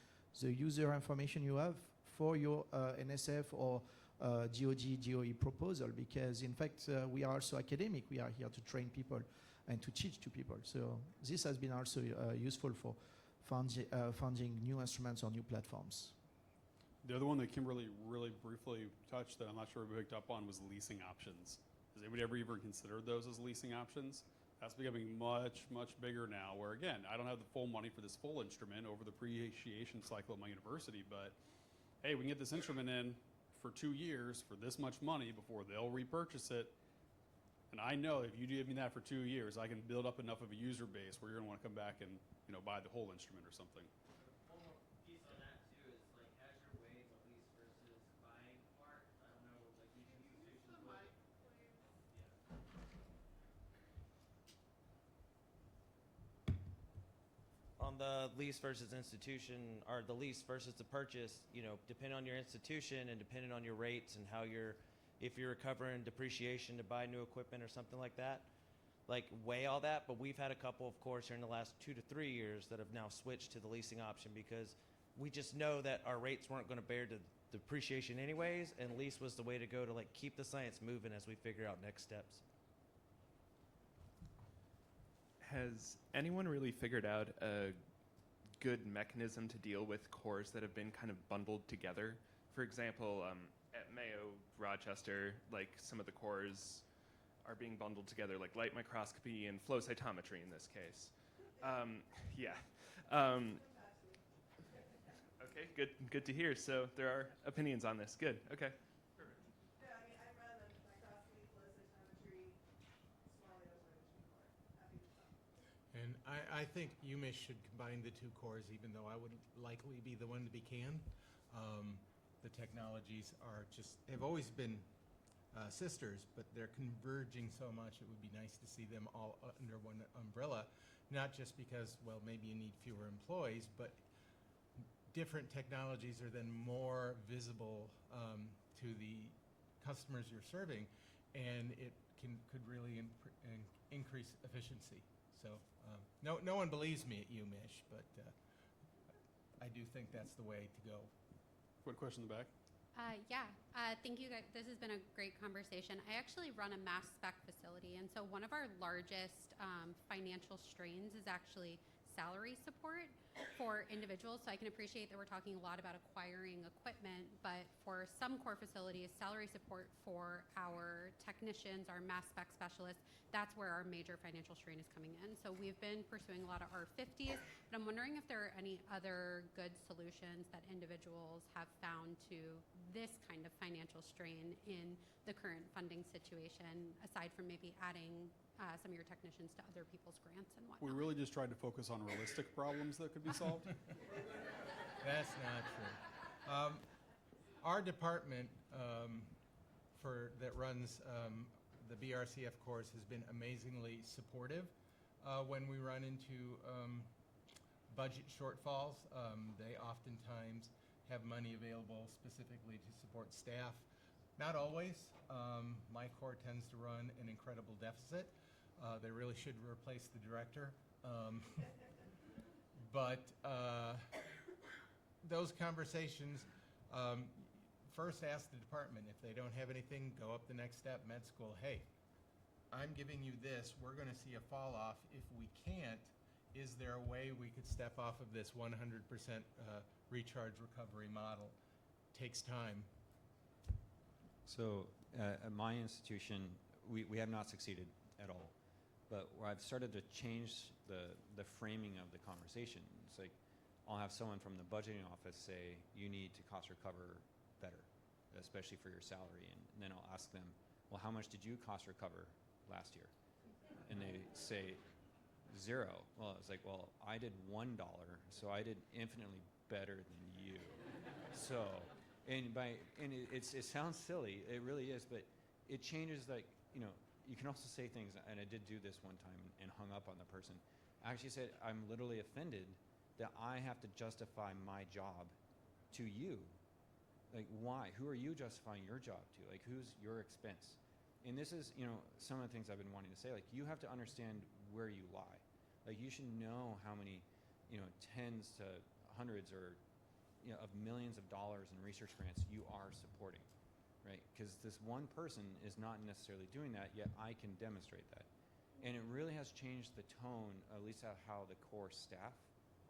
the user information you have for your NSF or GOG, GOE proposal, because in fact, we are also academic. We are here to train people and to teach to people. So this has been also useful for funding new instruments or new platforms. The other one that Kimberly really briefly touched that I'm not sure we picked up on was leasing options. Has anybody ever even considered those as leasing options? That's becoming much, much bigger now, where again, I don't have the full money for this full instrument over the appreciation cycle at my university, but hey, we can get this instrument in for 2 years for this much money before they'll repurchase it. And I know if you give me that for 2 years, I can build up enough of a user base where you're gonna wanna come back and, you know, buy the whole instrument or something. One more piece on that too is like as you're weighing the lease versus buying part, I don't know, like each institution's looking. On the lease versus institution, or the lease versus the purchase, you know, depending on your institution and depending on your rates and how if you're recovering depreciation to buy new equipment or something like that, like weigh all that. But we've had a couple, of course, here in the last 2 to 3 years that have now switched to the leasing option because we just know that our rates weren't going to bear the depreciation anyways, and lease was the way to go to like keep the science moving as we figure out next steps. Has anyone really figured out a good mechanism to deal with cores that have been kind of bundled together? For example, at Mayo Rochester, like some of the cores are being bundled together, like light microscopy and flow cytometry in this case. Okay, good to hear. So there are opinions on this. Good. Okay. And I think UMich should combine the two cores, even though I would likely be the one to be canned. The technologies have always been sisters, but they're converging so much, it would be nice to see them all under one umbrella, not just because, well, maybe you need fewer employees, but different technologies are then more visible to the customers you're serving, and it could really increase efficiency. So no one believes me at UMich, but I do think that's the way to go. Quick question in the back. Thank you guys. This has been a great conversation. I actually run a mass spec facility, and so one of our largest financial strains is actually salary support for individuals. So I can appreciate that we're talking a lot about acquiring equipment, but for some core facilities, salary support for our technicians, our mass spec specialists, that's where our major financial strain is coming in. So we've been pursuing a lot of R50s, but I'm wondering if there are any other good solutions that individuals have found to this kind of financial strain in the current funding situation, aside from maybe adding some of your technicians to other people's grants and whatnot. We really just tried to focus on realistic problems that could be solved. That's not true. Our department that runs the BRCF course has been amazingly supportive. When we run into budget shortfalls, they oftentimes have money available specifically to support staff. Not always. My core tends to run an incredible deficit. They really should replace the director. But those conversations, first ask the department. If they don't have anything, go up the next step, med school. Hey, I'm giving you this. We're going to see a fall off. If we can't, is there a way we could step off of this 100% recharge recovery model? Takes time. So at my institution, we have not succeeded at all. But where I've started to change the framing of the conversation, it's like I'll have someone from the budgeting office say, you need to cost recover better, especially for your salary. And then I'll ask them, well, how much did you cost recover last year? And they say, 0. Well, it's like, well, I did $1, so I did infinitely better than you. So, it sounds silly, it really is, but it changes, like, you know, you can also say things, and I did do this one time and hung up on the person. I actually said, I'm literally offended that I have to justify my job to you. Like, why? Who are you justifying your job to? Like, who's your expense? And this is, you know, some of the things I've been wanting to say. Like, you have to understand where you lie. Like, you should know how many, tens to hundreds or, of millions of dollars in research grants you are supporting, right? Because this one person is not necessarily doing that, yet I can demonstrate that. And it really has changed the tone, at least of how the core staff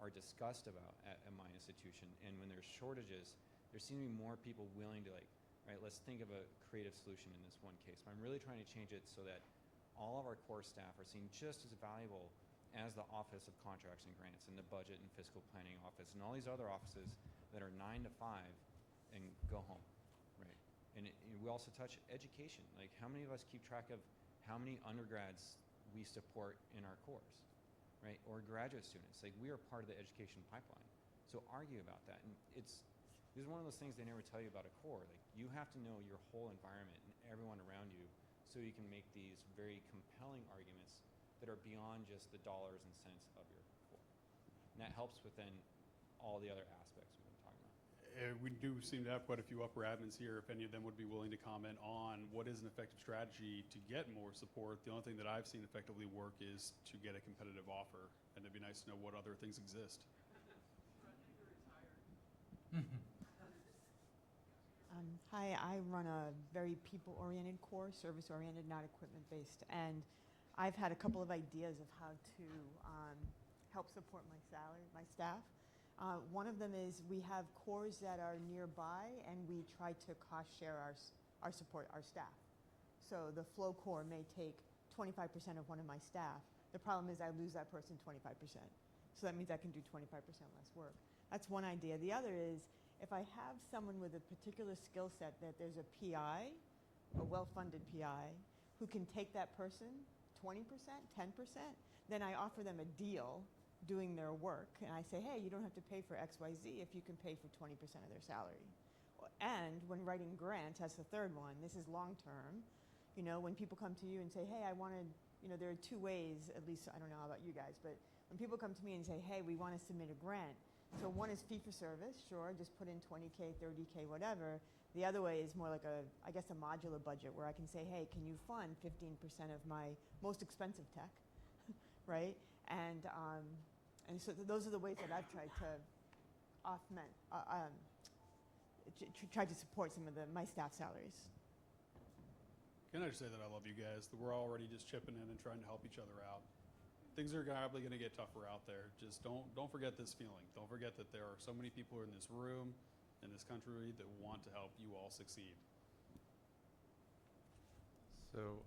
are discussed about at my institution. And when there's shortages, there seem to be more people willing to, like, right, let's think of a creative solution in this one case. But I'm really trying to change it so that all of our core staff are seen just as valuable as the Office of Contracts and Grants and the Budget and Fiscal Planning Office and all these other offices that are 9 to 5 and go home, right? And we also touch education. Like, how many of us keep track of how many undergrads we support in our cores, right? Or graduate students. Like, we are part of the education pipeline. So argue about that. And this is one of those things they never tell you about a core. Like, you have to know your whole environment and everyone around you so you can make these very compelling arguments that are beyond just the dollars and cents of your core. And that helps within all the other aspects we've been talking about. We do seem to have quite a few upper admins here, if any of them would be willing to comment on what is an effective strategy to get more support. The only thing that I've seen effectively work is to get a competitive offer, and it'd be nice to know what other things exist. Hi, I run a very people-oriented core, service-oriented, not equipment-based, and I've had a couple of ideas of how to help support my staff. One of them is we have cores that are nearby, and we try to cost share our support, our staff. So the flow core may take 25% of one of my staff. The problem is I lose that person 25%. So that means I can do 25% less work. That's one idea. The other is if I have someone with a particular skill set that there's a PI, a well-funded PI, who can take that person 20%, 10%, then I offer them a deal doing their work, and I say, hey, you don't have to pay for XYZ if you can pay for 20% of their salary. And when writing grants, that's the third one, this is long-term, when people come to you and say, hey, I wanted, there are two ways, at least, I don't know about you guys, but when people come to me and say, hey, we want to submit a grant, so one is fee-for-service, sure, just put in 20K, 30K, whatever. The other way is more like a modular budget where I can say, hey, can you fund 15% of my most expensive tech, right? And so those are the ways that I've tried to try to support some of my staff salaries. Can I just say that I love you guys, that we're already just chipping in and trying to help each other out. Things are probably going to get tougher out there. Just don't forget this feeling. Don't forget that there are so many people in this room, in this country, that want to help you all succeed. So,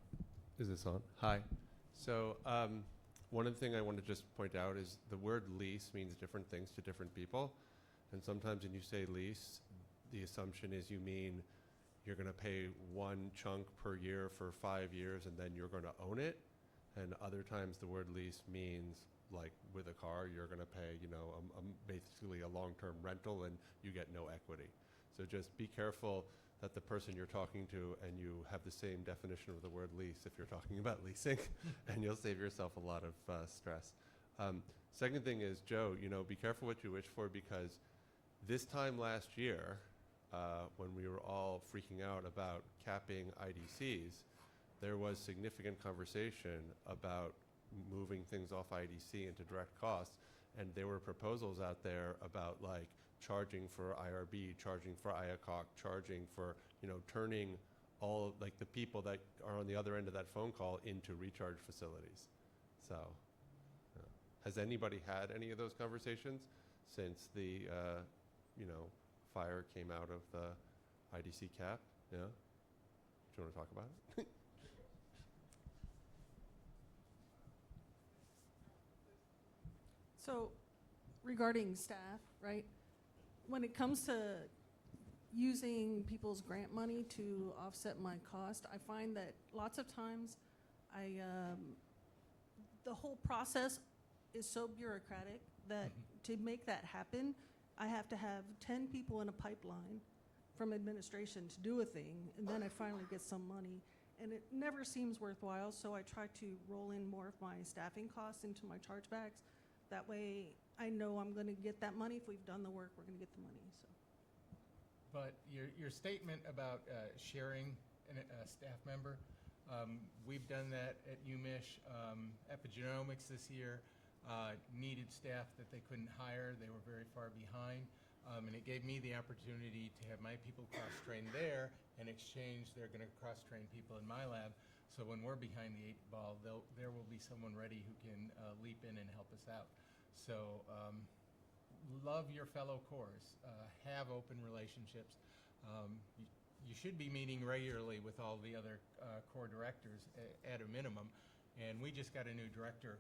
is this on? Hi. So, one of the things I want to just point out is the word lease means different things to different people. And sometimes when you say lease, the assumption is you mean you're going to pay one chunk per year for 5 years and then you're going to own it. And other times the word lease means, like with a car, you're going to pay, basically a long-term rental and you get no equity. So just be careful that the person you're talking to and you have the same definition of the word lease if you're talking about leasing, and you'll save yourself a lot of stress. Second thing is, Joe, be careful what you wish for, because this time last year, when we were all freaking out about capping IDCs, there was significant conversation about moving things off IDC into direct costs, and there were proposals out there about like charging for IRB, charging for IACOC, charging for, turning all like the people that are on the other end of that phone call into recharge facilities. So, has anybody had any of those conversations since the, fire came out of the IDC cap? Yeah? Do you want to talk about it? So, regarding staff, right? When it comes to using people's grant money to offset my cost, I find that lots of times the whole process is so bureaucratic that to make that happen, I have to have 10 people in a pipeline from administration to do a thing, and then I finally get some money. And it never seems worthwhile, so I try to roll in more of my staffing costs into my chargebacks. That way, I know I'm going to get that money. If we've done the work, we're going to get the money. So. But your statement about sharing a staff member, We've done that at UMich. Epigenomics this year needed staff that they couldn't hire. They were very far behind. And it gave me the opportunity to have my people cross-train there and exchange. They're going to cross-train people in my lab. So when we're behind the 8 ball, there will be someone ready who can leap in and help us out. So love your fellow cores. Have open relationships. You should be meeting regularly with all the other core directors at a minimum. And we just got a new director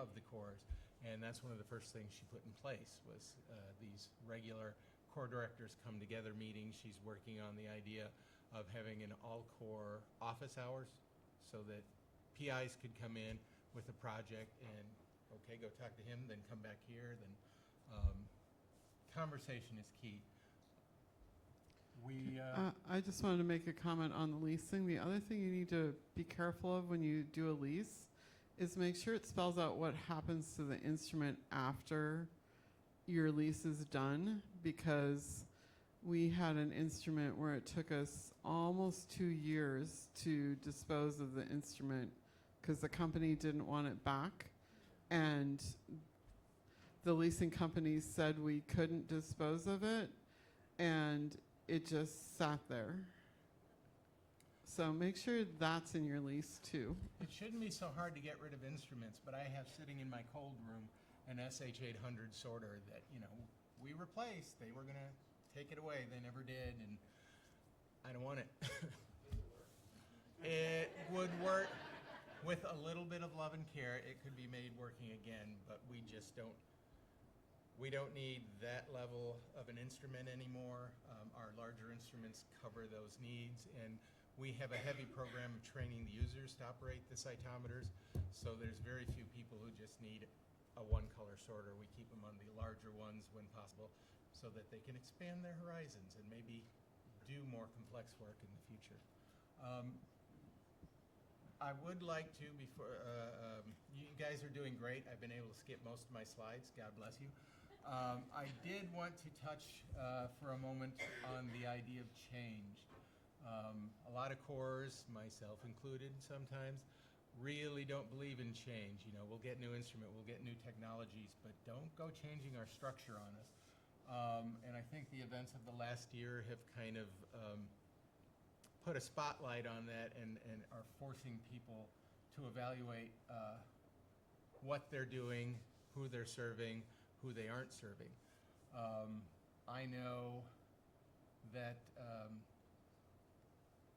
of the cores. And that's one of the first things she put in place was these regular core directors come together meetings. She's working on the idea of having an all-core office hours so that PIs could come in with a project and, okay, go talk to him, then come back here. Then conversation is key. I just wanted to make a comment on the leasing. The other thing you need to be careful of when you do a lease is make sure it spells out what happens to the instrument after your lease is done, because we had an instrument where it took us almost 2 years to dispose of the instrument because the company didn't want it back, and the leasing company said we couldn't dispose of it, and it just sat there. So make sure that's in your lease too. It shouldn't be so hard to get rid of instruments, but I have sitting in my cold room an SH800 sorter that, we replaced. They were going to take it away. They never did, and I don't want it. It would work with a little bit of love and care. It could be made working again, but we just don't. We don't need that level of an instrument anymore. Our larger instruments cover those needs, and we have a heavy program of training the users to operate the cytometers, so there's very few people who just need a one-color sorter. We keep them on the larger ones when possible so that they can expand their horizons and maybe do more complex work in the future. I would like to, before, you guys are doing great. I've been able to skip most of my slides. God bless you. I did want to touch for a moment on the idea of change. A lot of cores, myself included sometimes, really don't believe in change. We'll get new instrument, we'll get new technologies, but don't go changing our structure on us. And I think the events of the last year have kind of put a spotlight on that and are forcing people to evaluate what they're doing, who they're serving, who they aren't serving. I know that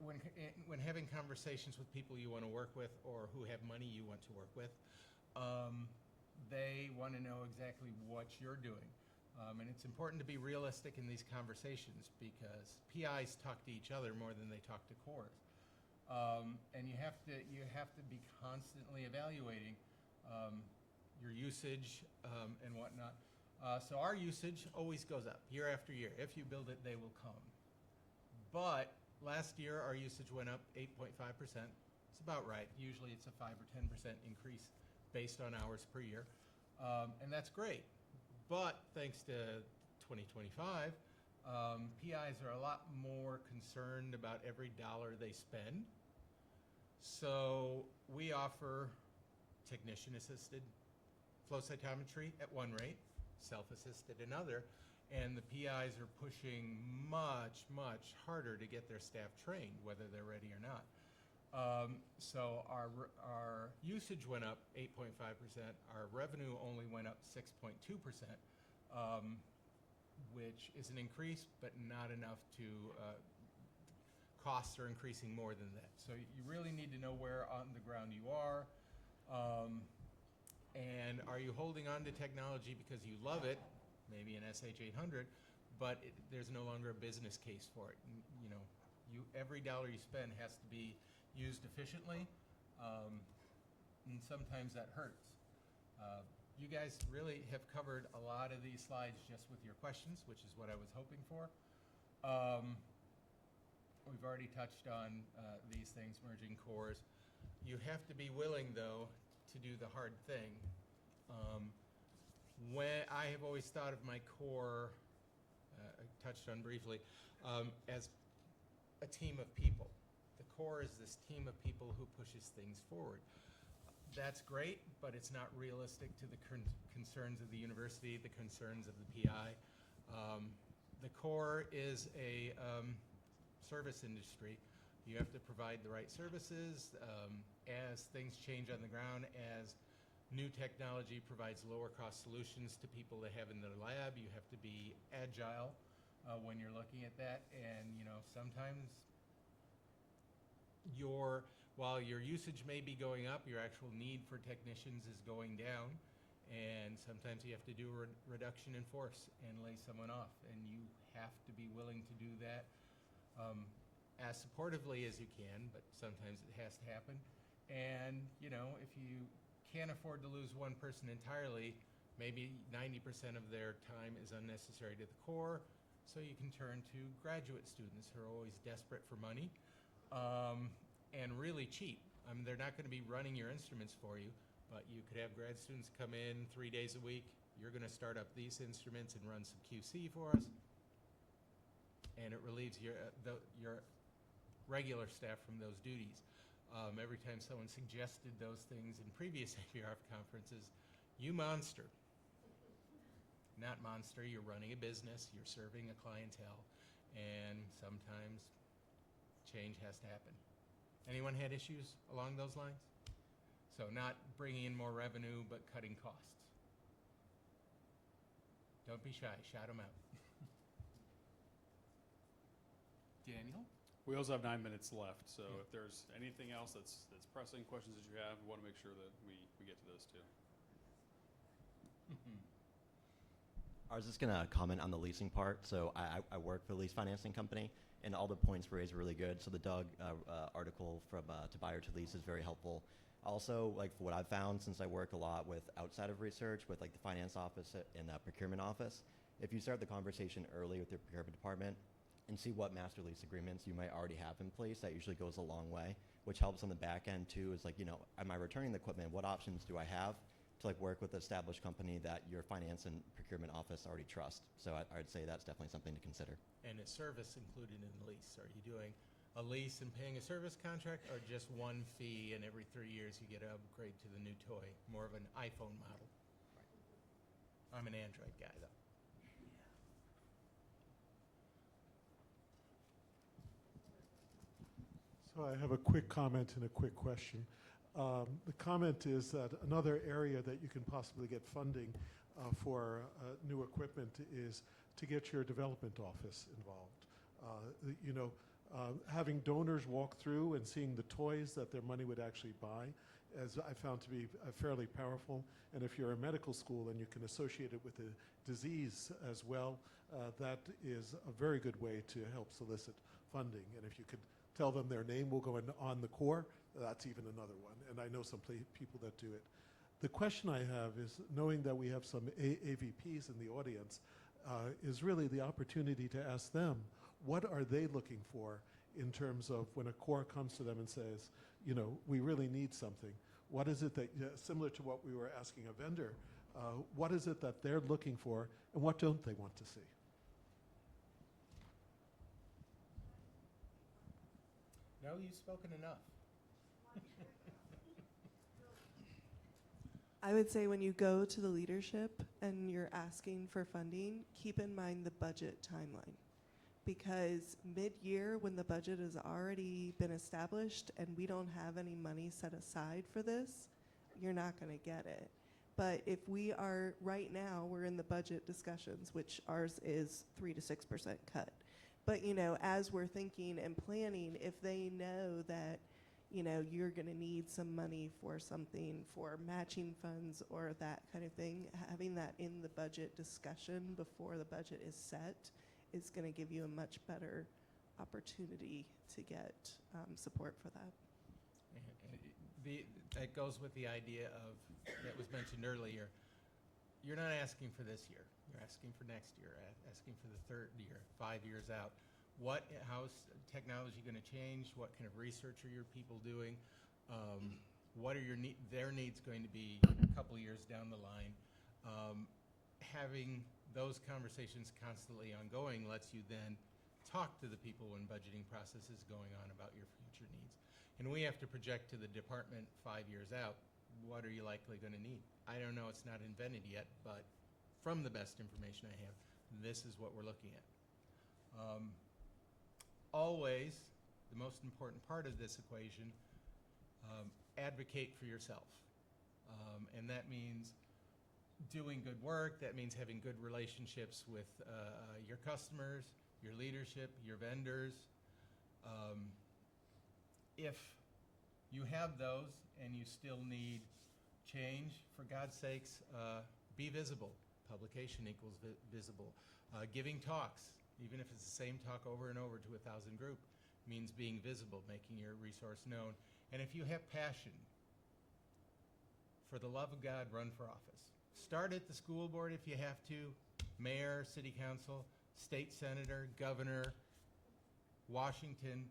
when having conversations with people you want to work with or who have money you want to work with, they want to know exactly what you're doing. And it's important to be realistic in these conversations because PIs talk to each other more than they talk to cores. And you have to be constantly evaluating your usage and whatnot. So our usage always goes up year after year. If you build it, they will come. But last year, our usage went up 8.5%. It's about right. Usually it's a 5 or 10% increase based on hours per year. And that's great. But thanks to 2025, PIs are a lot more concerned about every dollar they spend. So we offer technician-assisted flow cytometry at one rate, self-assisted another, and the PIs are pushing much, much harder to get their staff trained, whether they're ready or not. So our usage went up 8.5%. Our revenue only went up 6.2%, which is an increase, but not enough to costs are increasing more than that. So you really need to know where on the ground you are. And are you holding on to technology because you love it, maybe an SH800, but there's no longer a business case for it. Every dollar you spend has to be used efficiently, and sometimes that hurts. You guys really have covered a lot of these slides just with your questions, which is what I was hoping for. We've already touched on these things, merging cores. You have to be willing, though, to do the hard thing. When I have always thought of my core, I touched on briefly, as a team of people. The core is this team of people who pushes things forward. That's great, but it's not realistic to the concerns of the university, the concerns of the PI. The core is a service industry. You have to provide the right services. As things change on the ground, as new technology provides lower cost solutions to people they have in their lab, you have to be agile when you're looking at that. And sometimes while your usage may be going up, your actual need for technicians is going down, and sometimes you have to do a reduction in force and lay someone off, and you have to be willing to do that as supportively as you can, but sometimes it has to happen. And if you can't afford to lose one person entirely, maybe 90% of their time is unnecessary to the core, so you can turn to graduate students who are always desperate for money. And really cheap. I mean, they're not going to be running your instruments for you, but you could have grad students come in 3 days a week. You're going to start up these instruments and run some QC for us, and it relieves your regular staff from those duties. Every time someone suggested those things in previous APR conferences, you monster. Not monster, you're running a business, you're serving a clientele, and sometimes change has to happen. Anyone had issues along those lines? So not bringing in more revenue, but cutting costs. Don't be shy, shout them out. Daniel? We also have 9 minutes left, so if there's anything else that's pressing questions that you have, we want to make sure that we get to those too. I was just going to comment on the leasing part. So I work for a lease financing company, and all the points raised are really good. So the Doug article from To Buy or To Lease is very helpful. Also, like for what I've found, since I work a lot with outside of research, with like the finance office and the procurement office, if you start the conversation early with your procurement department and see what master lease agreements you might already have in place, that usually goes a long way, which helps on the back end too. Is like, am I returning the equipment? What options do I have to like work with an established company that your finance and procurement office already trust? So I'd say that's definitely something to consider. And is service included in the lease? Are you doing a lease and paying a service contract, or just one fee and every 3 years you get an upgrade to the new toy? More of an iPhone model. I'm an Android guy though. So I have a quick comment and a quick question. The comment is that another area that you can possibly get funding for new equipment is to get your development office involved. Having donors walk through and seeing the toys that their money would actually buy, as I found to be fairly powerful. And if you're a medical school and you can associate it with a disease as well, that is a very good way to help solicit funding. And if you could tell them their name will go on the core, that's even another one. And I know some people that do it. The question I have is, knowing that we have some AVPs in the audience, is really the opportunity to ask them, what are they looking for in terms of when a core comes to them and says, we really need something? What is it that, similar to what we were asking a vendor, what is it that they're looking for, and what don't they want to see? No, you've spoken enough. I would say when you go to the leadership and you're asking for funding, keep in mind the budget timeline. Because mid-year, when the budget has already been established and we don't have any money set aside for this, you're not going to get it. But if we are, right now, we're in the budget discussions, which ours is 3 to 6% cut. But, as we're thinking and planning, if they know that, you're going to need some money for something, for matching funds or that kind of thing, having that in the budget discussion before the budget is set is going to give you a much better opportunity to get support for that. That goes with the idea of, that was mentioned earlier, you're not asking for this year. You're asking for next year, asking for the third year, 5 years out. How's technology going to change? What kind of research are your people doing? What are their needs going to be a couple years down the line? Having those conversations constantly ongoing lets you then talk to the people when budgeting process is going on about your future needs. And we have to project to the department 5 years out, what are you likely going to need? I don't know, it's not invented yet, but from the best information I have, this is what we're looking at. Always, the most important part of this equation, advocate for yourself. And that means doing good work, that means having good relationships with your customers, your leadership, your vendors. If you have those and you still need change, for God's sakes, be visible. Publication equals visible. Giving talks, even if it's the same talk over and over to 1,000 group, means being visible, making your resource known. And if you have passion, for the love of God, run for office. Start at the school board if you have to, mayor, city council, state senator, governor, Washington.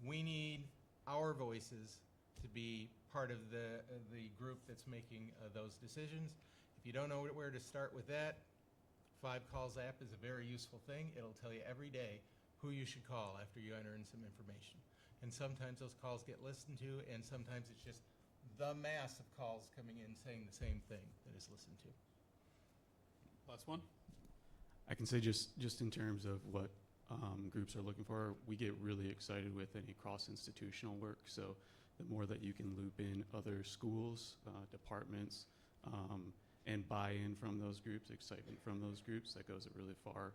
We need our voices to be part of the group that's making those decisions. If you don't know where to start with that, 5 Calls app is a very useful thing. It'll tell you every day who you should call after you enter in some information. And sometimes those calls get listened to, and sometimes it's just the mass of calls coming in saying the same thing that is listened to. Last one. I can say just in terms of what groups are looking for, we get really excited with any cross-institutional work. So the more that you can loop in other schools, departments, and buy-in from those groups, excitement from those groups, that goes a really far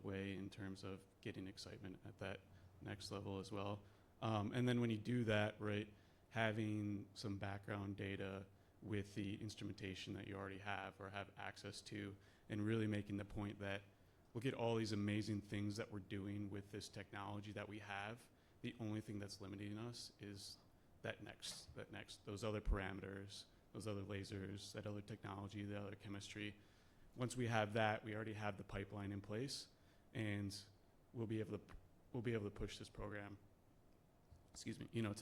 way in terms of getting excitement at that next level as well. And then when you do that, right, having some background data with the instrumentation that you already have or have access to, and really making the point that look at all these amazing things that we're doing with this technology that we have. The only thing that's limiting us is those other parameters, those other lasers, that other technology, the other chemistry. Once we have that, we already have the pipeline in place, and we'll be able to push this program, to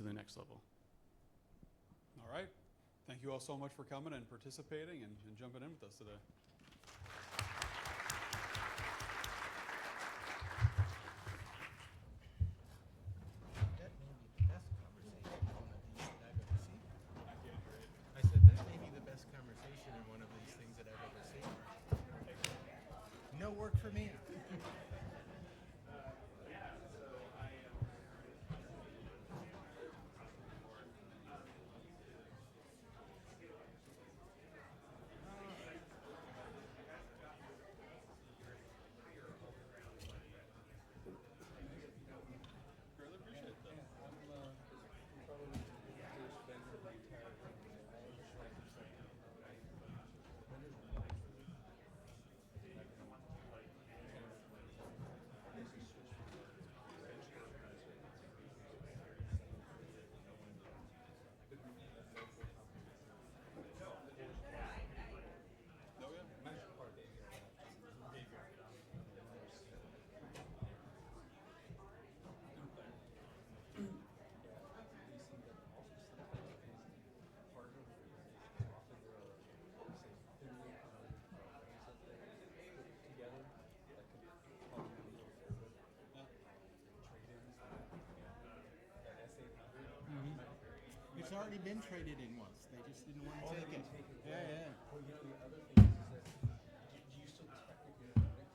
the next level. All right. Thank you all so much for coming and participating and jumping in with us today. That may be the best conversation in one of these that I've ever seen. I said that may be the best conversation in one of these things that I've ever seen. No work for me. It's already been traded in once. They just didn't want to take it. Yeah. Well, the other thing is that do you still technically own it?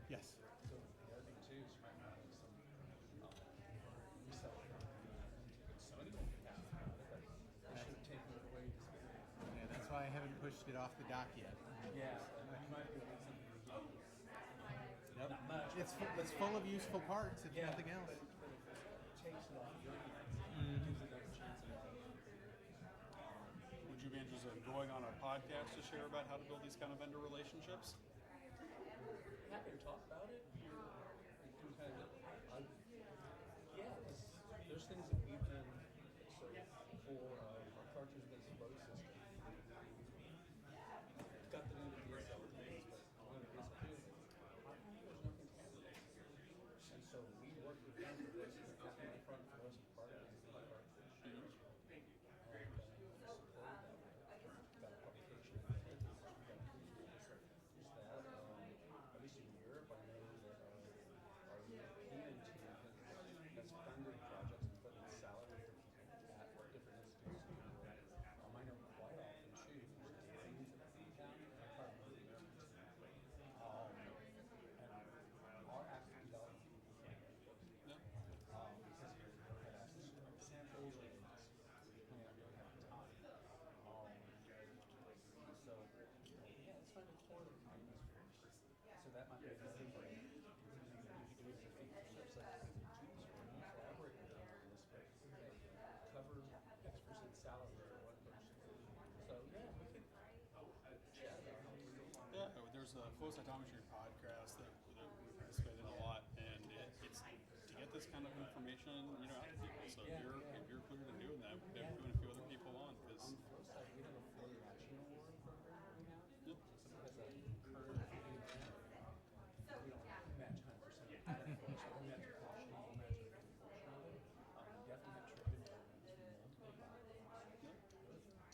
Yes. So the other thing too is you might want to make some resell somebody might be happy about it, but they should take it away. Yeah, that's why I haven't pushed it off the dock yet. Yeah, you might be able to something to get. Yep. Not much. It's full of useful parts, if nothing else. But if it takes it off your hands, Mhm. it gives another chance at it. Would you be interested in going on our podcast to share about how to build these kind of vendor relationships? Happy to talk about it. We can kind of, yeah, there's things that we've done. So for our cartridge-based flow system, got the new DSL things, but one of the DSL there's nothing standardized. And so we work with them for this, and it's in the front for us, part of it is the cartridge. And supporting that, got a publication in there, we got use that. At least in Europe, I know that our European there's a flow cytometry podcast that we participate in a lot, and it's to get this kind of information, you know, out to people. So if you're clear to doing that, we've been doing a few other people on because. We have a Flow Action Award program right now. Yep. Somebody has a current grant. We don't match 100% of the credit for it, so we'll match a portion, we'll match a big portion of it. We definitely have trade programs for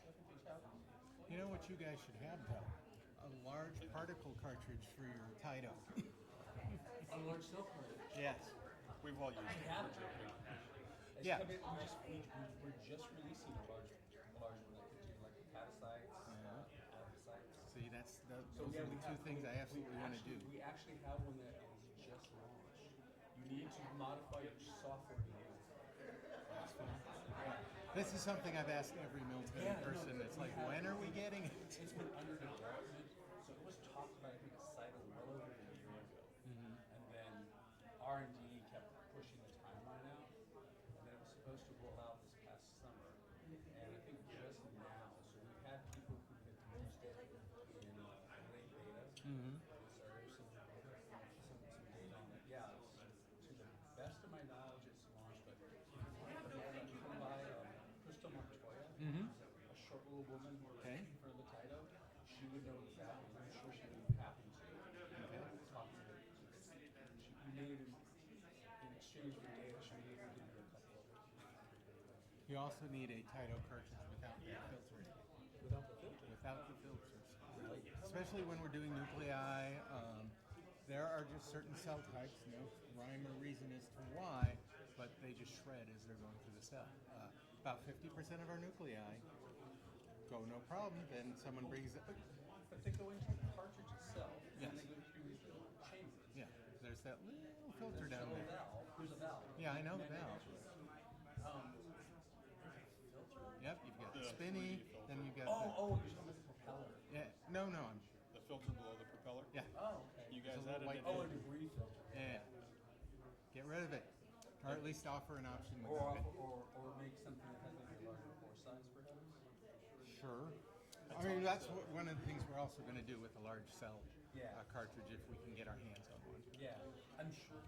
multiple products. You know what you guys should have, though? A large particle cartridge for your Tido. A large cell cartridge. Yes. We've all used it. have We're joking. Yeah. We're just releasing a large one that could do like hepatocytes, adipocytes. See, those are the two things I absolutely want to do. We actually have one that is just launched. You need to modify your software to use it. That's fine. This is something I've asked every military person. It's like, when are we getting it? It's been under development, so it was talked about, I think, a site well over a year ago. And then R&D kept pushing the timeline out, and then it was supposed to roll out this past summer. And I think just now, so we've had people who had used it in late beta. So there's some data on it. Yeah, to the best of my knowledge, it's launched, but if you want to come by Crystal Montoya, a short little woman who was in front of the Tido, she would know exactly. I'm sure she would be happy to talk to her. We made it in exchange for data. She would give you a couple of it. You also need a Tido cartridge without the filtering. Without the filter? Without the filters. Especially when we're doing nuclei. There are just certain cell types, no rhyme or reason as to why, but they just shred as they're going through the cell. About 50% of our nuclei go no problem. Then someone brings it. But they go into the cartridge itself, Yes. and they go through the chamber. Yeah, there's that little filter down there. There's a valve. Yeah, I know the valve. Filter? Yep, you've got the The spinny, 3D filter. then you've got Oh, you're talking about the propeller. Yeah, no, I'm. The filter below the propeller. Yeah. Oh, okay. You guys There's a little added white it. Oh, a debris filter. Yeah. Get rid of it, or at least offer an option Or, without it. or make something that has maybe a larger pore size, perhaps? Sure. I mean, that's one of the things we're also going to do with a large cell Yeah. cartridge if we can get our hands on one. Yeah, I'm sure.